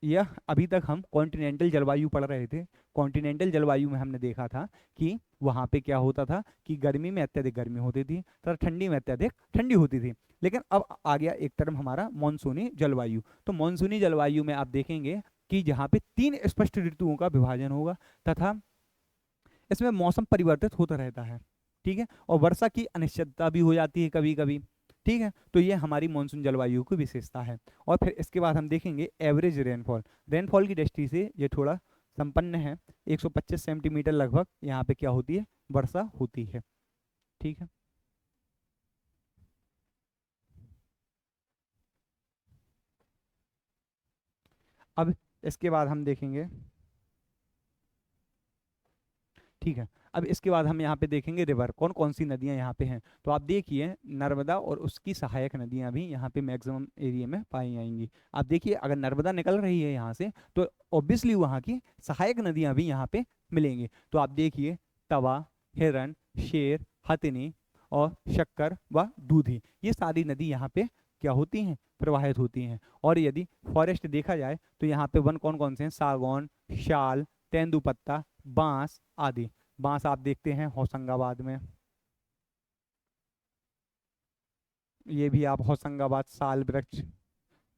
यह अभी तक हम कॉन्टिनेंटल जलवायु पढ़ रहे थे। कॉन्टिनेंटल जलवायु में हमने देखा था कि वहाँ पे क्या होता था कि गर्मी में अत्यधिक गर्मी होती थी तथा ठंडी में अत्यधिक ठंडी होती थी। लेकिन अब आ गया एक टर्म हमारा मानसूनी जलवायु। तो मानसूनी जलवायु में आप देखेंगे कि जहाँ पे 3 स्पष्ट ऋतुओं का विभाजन होगा तथा इसमें मौसम परिवर्तित होता रहता है। ठीक है, और वर्षा की अनिश्चितता भी हो जाती है कभी कभी। ठीक है, तो ये हमारी मानसून जलवायु की विशेषता है। और फिर इसके बाद हम देखेंगे एवरेज रेनफॉल। रेनफॉल की दृष्टि से ये थोड़ा संपन्न है। 125 सेंटीमीटर लगभग यहाँ पे क्या होती है? वर्षा होती है। ठीक है, अब इसके बाद हम देखेंगे। ठीक है, अब इसके बाद हम यहाँ पे देखेंगे रिवर, कौन कौन सी नदियाँ यहाँ पे हैं। तो आप देखिए नर्मदा और उसकी सहायक नदियाँ भी यहाँ पे मैक्सिमम एरिया में पाई जाएंगी। आप देखिए अगर नर्मदा निकल रही है यहाँ से तो ऑब्वियसली वहाँ की सहायक नदियाँ भी यहाँ पे मिलेंगी। तो आप देखिए तवा, हिरन, शेर, हथिनी और शक्कर व दूधी, ये सारी नदी यहाँ पे क्या होती हैं? प्रवाहित होती हैं। और यदि फॉरेस्ट देखा जाए तो यहाँ पे वन कौन कौन से हैं? सागौन, शाल, तेंदुपत्ता, बांस आदि। बांस आप देखते हैं होशंगाबाद में, ये भी आप होशंगाबाद साल वृक्ष,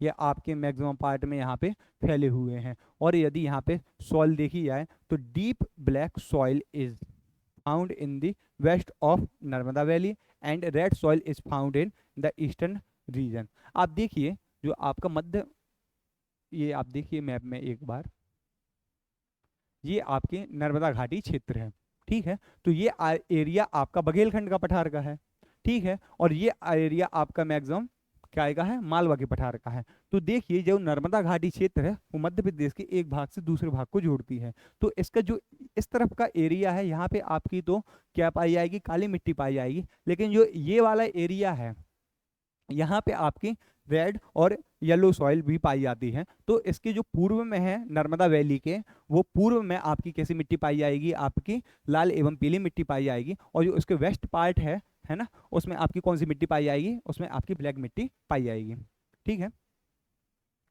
ये आपके मैक्सिमम पार्ट में यहाँ पे फैले हुए हैं। और यदि यहाँ पे सॉइल देखी जाए तो deep black soil is found in the west of Narmada valley and red soil is found in the eastern region. आप देखिए जो आपका मध्य, ये आप देखिए मैप में एक बार, ये आपके नर्मदा घाटी क्षेत्र है। ठीक है, तो ये एरिया आपका बघेलखंड का पठार का है। ठीक है, और ये एरिया आपका मैक्सिमम क्या का है? मालवा के पठार का है। तो देखिए जो नर्मदा घाटी क्षेत्र है वो मध्य प्रदेश के एक भाग से दूसरे भाग को जोड़ती है। तो इसका जो इस तरफ का एरिया है यहाँ पे आपकी तो क्या पाई जाएगी? काली मिट्टी पाई जाएगी। लेकिन जो ये वाला एरिया है यहाँ पे आपकी रेड और येलो सॉइल भी पाई जाती है। तो इसके जो पूर्व में है नर्मदा वैली के, वो पूर्व में आपकी कैसी मिट्टी पाई जाएगी? आपकी लाल एवं पीली मिट्टी पाई जाएगी। और जो इसके वेस्ट पार्ट है ना, उसमें आपकी कौन सी मिट्टी पाई जाएगी? उसमें आपकी ब्लैक मिट्टी पाई जाएगी। ठीक है,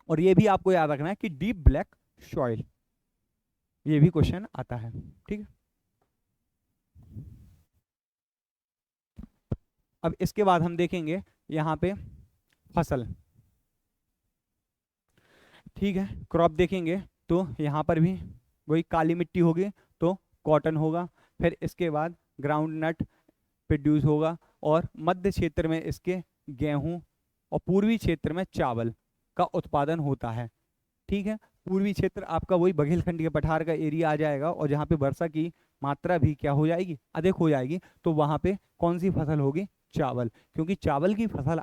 और ये भी आपको याद रखना है कि डीप ब्लैक सॉइल, ये भी क्वेश्चन आता है। ठीक है, अब इसके बाद हम देखेंगे यहाँ पे फसल। ठीक है, क्रॉप देखेंगे तो यहाँ पर भी वही काली मिट्टी होगी तो कॉटन होगा। फिर इसके बाद ग्राउंड नट प्रोड्यूस होगा, और मध्य क्षेत्र में इसके गेहूं, और पूर्वी क्षेत्र में चावल का उत्पादन होता है। ठीक है, पूर्वी क्षेत्र आपका वही बघेलखंड के पठार का एरिया आ जाएगा, और जहाँ पे वर्षा की मात्रा भी क्या हो जाएगी? अधिक हो जाएगी। तो वहाँ पे कौन सी फसल होगी? चावल, क्योंकि चावल की फसल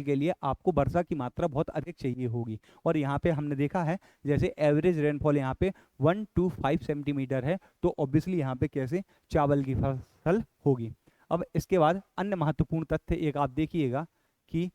के लिए आपको वर्षा की मात्रा बहुत अधिक चाहिए होगी। और यहाँ पे हमने देखा है जैसे एवरेज रेनफॉल यहाँ पे 1 to 5 सेंटीमीटर है, तो ऑब्वियसली यहाँ पे कैसे चावल की फसल होगी। अब इसके बाद अन्य महत्वपूर्ण तथ्य एक आप देखिएगा कि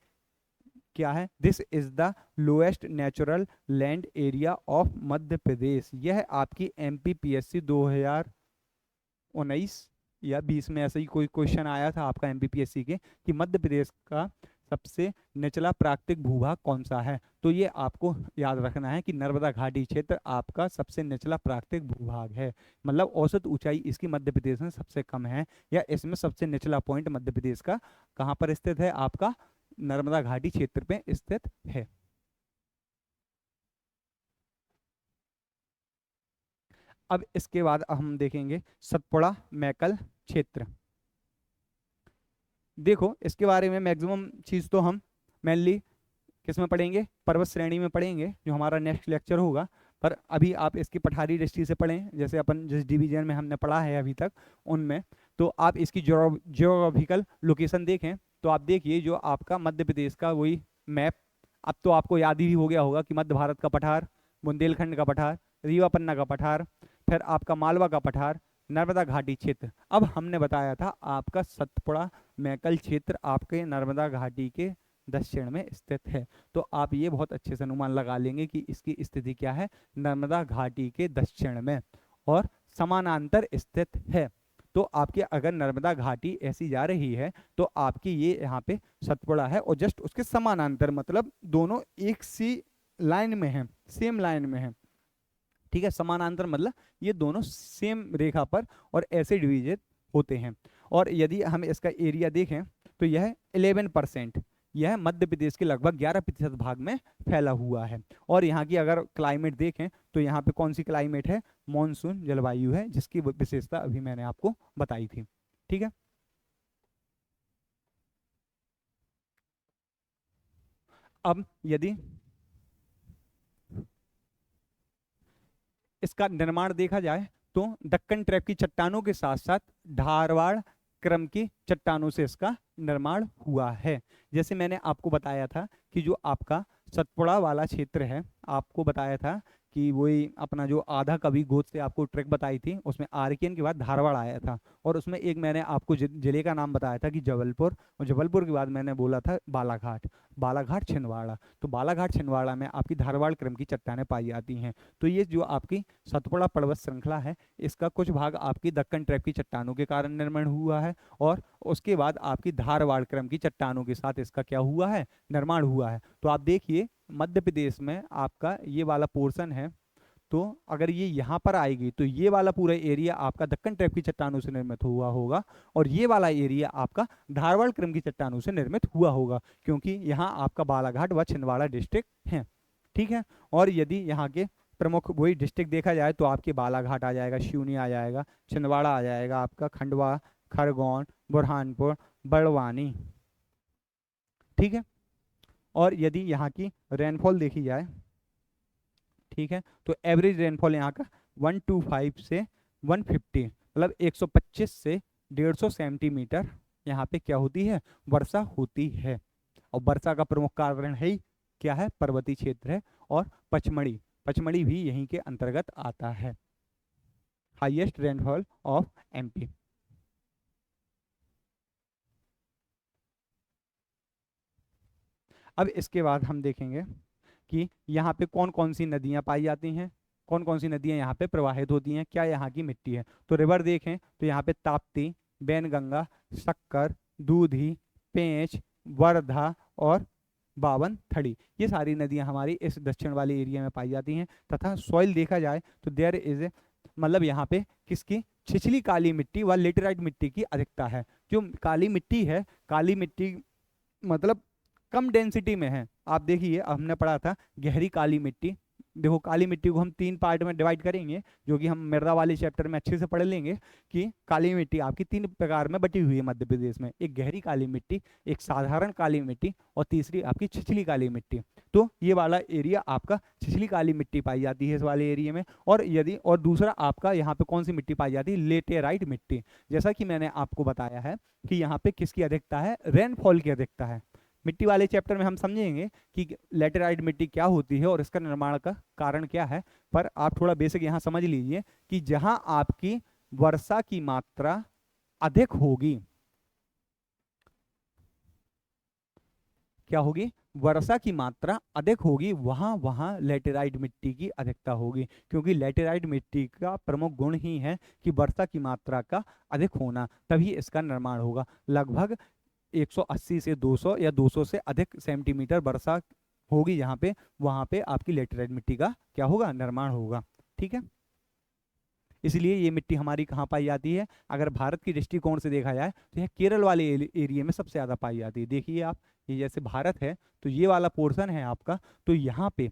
क्या है? This is the lowest natural land area of Madhya Pradesh. यह आपकी MPPSC 2019 या 20 में ऐसा ही कोई क्वेश्चन आया था आपका एमपीपीएससी के कि मध्य प्रदेश का सबसे निचला प्राकृतिक भूभाग कौन सा है। तो ये आपको याद रखना है कि नर्मदा घाटी क्षेत्र आपका सबसे निचला प्राकृतिक भूभाग है, मतलब औसत ऊंचाई इसकी मध्य प्रदेश में सबसे कम है, या इसमें सबसे निचला पॉइंट मध्य प्रदेश का कहाँ पर स्थित है, आपका नर्मदा घाटी क्षेत्र पे स्थित है। अब इसके बाद हम देखेंगे सतपुड़ा मैकल क्षेत्र। देखो इसके बारे में मैक्सिमम चीज़ तो हम मेनली किस में पढ़ेंगे, पर्वत श्रेणी में पढ़ेंगे, जो हमारा नेक्स्ट लेक्चर होगा। पर अभी आप इसकी पठारी दृष्टि से पढ़ें, जैसे अपन जिस डिवीजन में हमने पढ़ा है अभी तक उनमें, तो आप इसकी जियोग्राफिकल लोकेशन देखें तो आप देखिए जो आपका मध्य प्रदेश का वही मैप, अब तो आपको याद ही हो गया होगा कि मध्य भारत का पठार, बुंदेलखंड का पठार, रीवा पन्ना का पठार, फिर आपका मालवा का पठार, नर्मदा घाटी क्षेत्र। अब हमने बताया था आपका सतपुड़ा मैकल क्षेत्र आपके नर्मदा घाटी के दक्षिण में स्थित है। तो आप ये बहुत अच्छे से अनुमान लगा लेंगे कि इसकी स्थिति क्या है, नर्मदा घाटी के दक्षिण में और समानांतर स्थित है। तो आपके अगर नर्मदा घाटी ऐसी जा रही है तो आपकी ये यहाँ पे सतपुड़ा है और जस्ट उसके समानांतर, मतलब दोनों एक सी लाइन में है, सेम लाइन में है, ठीक है। समानांतर मतलब ये दोनों सेम रेखा पर और ऐसे डिवीजन होते हैं। और यदि हम इसका एरिया देखें तो यह 11%, यह मध्य प्रदेश के लगभग 11% भाग में फैला हुआ है। और यहाँ की अगर क्लाइमेट देखें तो यहाँ पे कौन सी क्लाइमेट है, मॉनसून जलवायु है, जिसकी विशेषता अभी मैंने आपको बताई थी, ठीक है। अब यदि इसका निर्माण देखा जाए तो दक्कन ट्रैप की चट्टानों के साथ साथ धारवाड़ क्रम की चट्टानों से इसका निर्माण हुआ है। जैसे मैंने आपको बताया था कि जो आपका सतपुड़ा वाला क्षेत्र है, आपको बताया था कि वही अपना जो आधा कवि गोद से आपको ट्रैक बताई थी, उसमें आर्कियन के बाद धारवाड़ आया था, और उसमें एक मैंने आपको जिले का नाम बताया था कि जबलपुर, और जबलपुर के बाद मैंने बोला था बालाघाट, बालाघाट छिंदवाड़ा। तो बालाघाट छिंदवाड़ा में आपकी धारवाड़ क्रम की चट्टानें पाई जाती हैं। तो ये जो आपकी सतपुड़ा पर्वत श्रृंखला है, इसका कुछ भाग आपकी दक्कन ट्रैप की चट्टानों के कारण निर्माण हुआ है, और उसके बाद आपकी धारवाड़ क्रम की चट्टानों के साथ इसका क्या हुआ है, निर्माण हुआ है। तो आप देखिए मध्य प्रदेश में आपका ये वाला पोर्शन है, तो अगर ये यहाँ पर आएगी तो ये वाला पूरा एरिया आपका दक्कन ट्रैप की चट्टानों से निर्मित हुआ होगा, और ये वाला एरिया आपका धारवाड़ क्रम की चट्टानों से निर्मित हुआ होगा, क्योंकि यहाँ आपका बालाघाट व छिंदवाड़ा डिस्ट्रिक्ट है, ठीक है। और यदि यहाँ के प्रमुख वही डिस्ट्रिक्ट देखा जाए तो आपके बालाघाट आ जाएगा, सिवनी आ जाएगा, छिंदवाड़ा आ जाएगा, आपका खंडवा, खरगोन, बुरहानपुर, बड़वानी, ठीक है। और यदि यहाँ की रेनफॉल देखी जाए, ठीक है, तो एवरेज रेनफॉल यहाँ का 125 से 150, मतलब 125 से 150 सेंटीमीटर यहाँ पे क्या होती है, वर्षा होती है। और वर्षा का प्रमुख कारण है ही क्या है, पर्वतीय क्षेत्र है, और पचमढ़ी, पचमढ़ी भी यहीं के अंतर्गत आता है। Highest rainfall of MP. अब इसके बाद हम देखेंगे कि यहाँ पे कौन कौन सी नदियाँ पाई जाती हैं, कौन कौन सी नदियाँ यहाँ पे प्रवाहित होती हैं, क्या यहाँ की मिट्टी है। तो रिवर देखें तो यहाँ पे ताप्ती, बैनगंगा, शक्कर, दूधी, पेंच, वर्धा और बावन थड़ी, ये सारी नदियाँ हमारी इस दक्षिण वाले एरिया में पाई जाती हैं। तथा सॉइल देखा जाए तो देयर इज, मतलब यहाँ पे किसकी, छिछली काली मिट्टी व लेटेराइट मिट्टी की अधिकता है। जो काली मिट्टी है, काली मिट्टी मतलब कम डेंसिटी में है। आप देखिए हमने पढ़ा था गहरी काली मिट्टी, देखो काली मिट्टी को हम 3 पार्ट में डिवाइड करेंगे, जो कि हम मृदा वाले चैप्टर में अच्छे से पढ़ लेंगे कि काली मिट्टी आपकी 3 प्रकार में बटी हुई है मध्य प्रदेश में, एक गहरी काली मिट्टी, एक साधारण काली मिट्टी, और तीसरी आपकी छिछली काली मिट्टी। तो ये वाला एरिया आपका छिछली काली मिट्टी पाई जाती है इस वाले एरिया में। और यदि और दूसरा आपका यहाँ पे कौन सी मिट्टी पाई जाती है, लेटेराइट मिट्टी। जैसा कि मैंने आपको बताया है कि यहाँ पे किसकी अधिकता है, रेनफॉल की अधिकता है। मिट्टी वाले चैप्टर में हम समझेंगे कि लेटेराइट मिट्टी क्या होती है और इसका निर्माण का कारण क्या है। पर आप थोड़ा बेसिक यहाँ समझ लीजिए कि जहां आपकी वर्षा की मात्रा अधिक होगी, क्या होगी, वर्षा की मात्रा अधिक होगी वहां वहां लैटेराइट मिट्टी की अधिकता होगी, क्योंकि लैटेराइट मिट्टी का प्रमुख गुण ही है कि वर्षा की मात्रा का अधिक होना, तभी इसका निर्माण होगा। लगभग 180 से 200 या 200 से अधिक सेंटीमीटर वर्षा होगी जहाँ पे, वहां पे आपकी लैटेराइट मिट्टी का क्या होगा, निर्माण होगा। ठीक है, इसलिए ये मिट्टी हमारी कहाँ पाई जाती है, अगर भारत की दृष्टिकोण से देखा जाए तो यह केरल वाले एरिया में सबसे ज़्यादा पाई जाती है। देखिए आप, ये जैसे भारत है तो ये वाला पोर्शन है आपका, तो यहाँ पे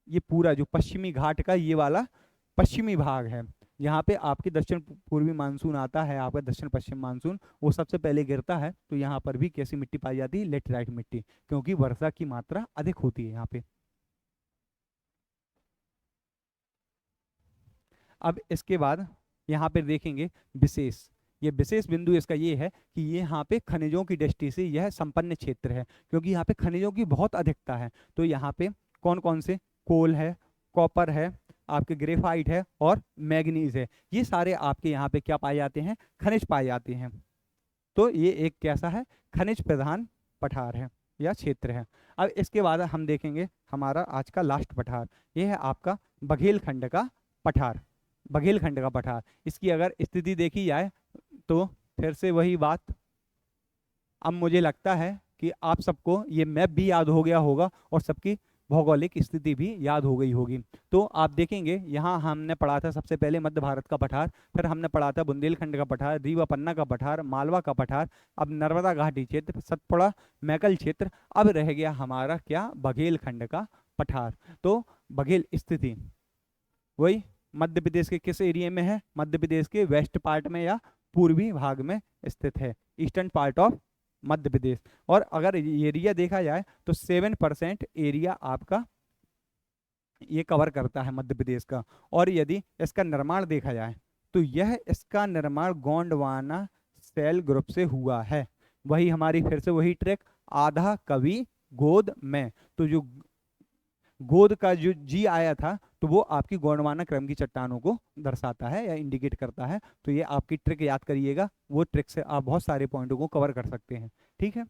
ये पूरा जो पश्चिमी घाट का ये वाला पश्चिमी भाग है, यहाँ पे आपके दक्षिण पूर्वी मानसून आता है, आपका दक्षिण पश्चिम मानसून वो सबसे पहले गिरता है, तो यहाँ पर भी कैसी मिट्टी पाई जाती है, लेटराइट मिट्टी, क्योंकि वर्षा की मात्रा अधिक होती है यहाँ पे। अब इसके बाद यहाँ पे देखेंगे विशेष, ये विशेष बिंदु इसका ये है कि ये यहाँ पे खनिजों की दृष्टि से यह संपन्न क्षेत्र है, क्योंकि यहाँ पे खनिजों की बहुत अधिकता है। तो यहाँ पे कौन कौन से, कोल है, कॉपर है, आपके ग्रेफाइट है और मैग्नीज है, ये सारे आपके यहाँ पे क्या पाए जाते हैं, खनिज पाए जाते हैं। तो ये एक कैसा है, खनिज प्रधान पठार है या क्षेत्र है। अब इसके बाद हम देखेंगे हमारा आज का लास्ट पठार, ये है आपका बघेलखंड का पठार। बघेलखंड का पठार, इसकी अगर स्थिति देखी जाए तो फिर से वही बात, अब मुझे लगता है कि आप सबको ये मैप भी याद हो गया होगा और सबकी भौगोलिक स्थिति भी याद हो गई होगी। तो आप देखेंगे यहाँ हमने पढ़ा था सबसे पहले मध्य भारत का पठार, फिर हमने पढ़ा था बुंदेलखंड का पठार, रीवा पन्ना का पठार, मालवा का पठार, अब नर्मदा घाटी क्षेत्र, सतपुड़ा मैकल क्षेत्र, अब रह गया हमारा क्या, बघेलखंड का पठार। तो बघेल स्थिति वही मध्य प्रदेश के किस एरिया में है, मध्य प्रदेश के वेस्ट पार्ट में या पूर्वी भाग में स्थित है, ईस्टर्न पार्ट ऑफ मध्य प्रदेश। और अगर एरिया देखा जाए तो 7% एरिया आपका ये कवर करता है मध्य प्रदेश का। और यदि इसका निर्माण देखा जाए तो यह इसका निर्माण गोंडवाना सेल ग्रुप से हुआ है। वही हमारी फिर से वही ट्रैक, आधा कवि गोद में, तो जो गोद का जो जी आया था तो वो आपकी गोंडवाना क्रम की चट्टानों को दर्शाता है या इंडिकेट करता है। तो ये आपकी ट्रिक याद करिएगा, वो ट्रिक से आप बहुत सारे पॉइंटों को कवर कर सकते हैं। ठीक है,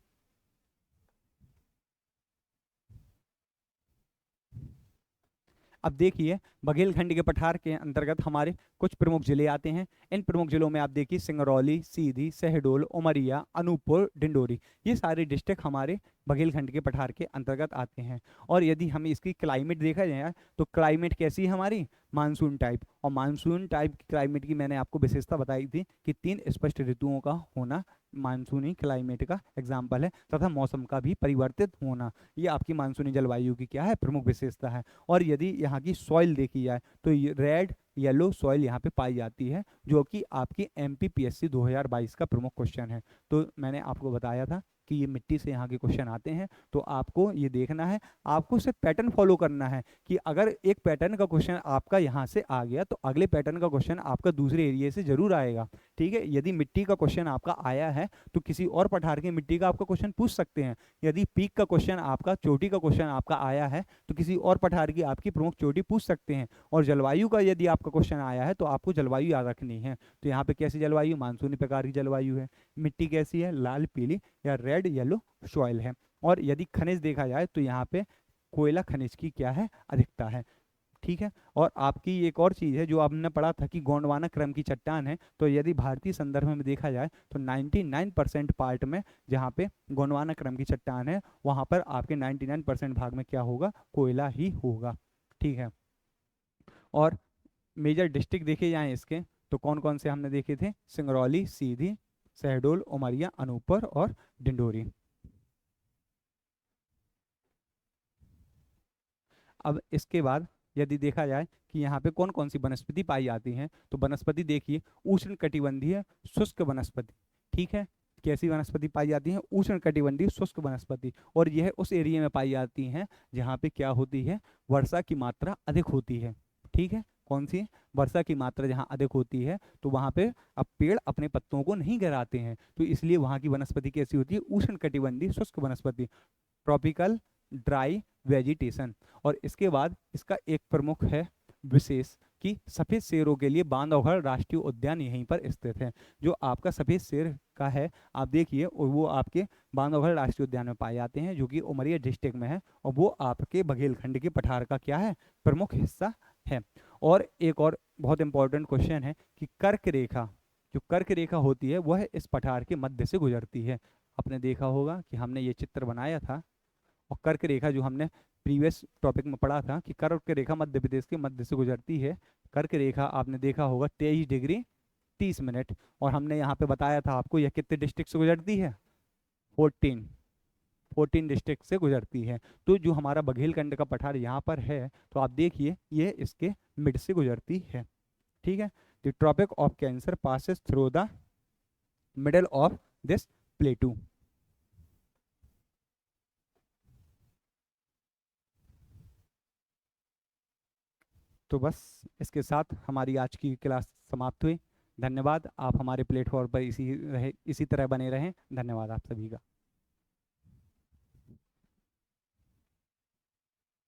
अब देखिए बघेलखंड के पठार के अंतर्गत हमारे कुछ प्रमुख जिले आते हैं। इन प्रमुख जिलों में आप देखिए सिंगरौली, सीधी, शहडोल, उमरिया, अनूपपुर, डिंडोरी, ये सारे डिस्ट्रिक्ट हमारे बघेलखंड के पठार के अंतर्गत आते हैं। और यदि हम इसकी क्लाइमेट देखा जाए तो क्लाइमेट कैसी है हमारी, मानसून टाइप। और मानसून टाइप की क्लाइमेट की मैंने आपको विशेषता बताई थी कि 3 स्पष्ट ऋतुओं का होना मानसूनी क्लाइमेट का एग्जाम्पल है, तथा मौसम का भी परिवर्तित होना, ये आपकी मानसूनी जलवायु की क्या है, प्रमुख विशेषता है। और यदि यहाँ की सॉइल देखी जाए तो रेड येलो सॉइल यहाँ पे पाई जाती है, जो कि आपकी MPPSC 2022 का प्रमुख क्वेश्चन है। तो मैंने आपको बताया था कि ये मिट्टी से यहाँ के क्वेश्चन आते हैं, तो आपको ये देखना है, आपको सिर्फ पैटर्न फॉलो करना है कि अगर एक पैटर्न का क्वेश्चन आपका यहाँ से आ गया तो अगले पैटर्न का क्वेश्चन आपका दूसरे एरिया से जरूर आएगा। ठीक है, यदि मिट्टी का क्वेश्चन आपका आया है तो किसी और पठार की मिट्टी का आपका क्वेश्चन पूछ सकते हैं। यदि पीक का क्वेश्चन आपका, चोटी का क्वेश्चन आपका आया है तो किसी और पठार की आपकी प्रमुख चोटी पूछ सकते हैं। और जलवायु का यदि आपका क्वेश्चन आया है तो आपको जलवायु याद रखनी है। तो यहाँ पे कैसी जलवायु, मानसूनी प्रकार की जलवायु है। मिट्टी कैसी है, लाल पीली या रेड येलो सॉइल है। और यदि खनिज देखा जाए तो यहाँ पे कोयला खनिज की क्या है, अधिकता है। ठीक है, और आपकी एक और चीज़ है जो आपने पढ़ा था कि गोंडवाना क्रम की चट्टान है, तो यदि भारतीय संदर्भ में देखा जाए तो 99% पार्ट में जहाँ पे गोंडवाना क्रम की चट्टान है वहाँ पर आपके 99% भाग में क्या होगा, कोयला ही होगा। ठीक है, और मेजर डिस्ट्रिक्ट देखे जाएं इसके तो कौन कौन से हमने देखे थे, सिंगरौली, सीधी, शहडोल, उमरिया, अनूपपुर और डिंडोरी। अब इसके बाद यदि देखा जाए कि यहाँ पे कौन कौन सी वनस्पति पाई जाती हैं, तो वनस्पति देखिए उष्ण कटिबंधीय शुष्क वनस्पति। ठीक है, कैसी वनस्पति पाई जाती है, उष्ण कटिबंधीय शुष्क वनस्पति। और यह उस एरिया में पाई जाती हैं जहाँ पे क्या होती है, वर्षा की मात्रा अधिक होती है। ठीक है, कौन सी, वर्षा की मात्रा जहाँ अधिक होती है तो वहाँ पे अब पेड़ अपने पत्तों को नहीं गिराते हैं, तो इसलिए वहाँ की वनस्पति कैसी होती है, उष्ण कटिबंधीय शुष्क वनस्पति, ट्रॉपिकल ड्राई वेजिटेशन। और इसके बाद इसका एक प्रमुख है विशेष कि सफ़ेद शेरों के लिए बांधवगढ़ राष्ट्रीय उद्यान यहीं पर स्थित है। जो आपका सफ़ेद शेर का है, आप देखिए, और वो आपके बांधवगढ़ राष्ट्रीय उद्यान में पाए जाते हैं, जो कि उमरिया डिस्ट्रिक्ट में है, और वो आपके बघेलखंड के पठार का क्या है, प्रमुख हिस्सा है। और एक और बहुत इंपॉर्टेंट क्वेश्चन है कि कर्क रेखा, जो कर्क रेखा होती है वह इस पठार के मध्य से गुजरती है। आपने देखा होगा कि हमने ये चित्र बनाया था, और कर्क रेखा जो हमने प्रीवियस टॉपिक में पढ़ा था कि कर्क रेखा मध्य प्रदेश के मध्य से गुजरती है। कर्क रेखा आपने देखा होगा 23 डिग्री 30 मिनट, और हमने यहाँ पे बताया था आपको यह कितने डिस्ट्रिक्ट से गुजरती है, 14 डिस्ट्रिक्ट से गुजरती है। तो जो हमारा बघेलखंड का पठार यहाँ पर है, तो आप देखिए ये इसके मिड से गुजरती है। ठीक है, the tropic of cancer passes through the middle of this plateau. तो बस इसके साथ हमारी आज की क्लास समाप्त हुई। धन्यवाद, आप हमारे प्लेटफॉर्म पर इसी तरह बने रहें। धन्यवाद आप सभी का।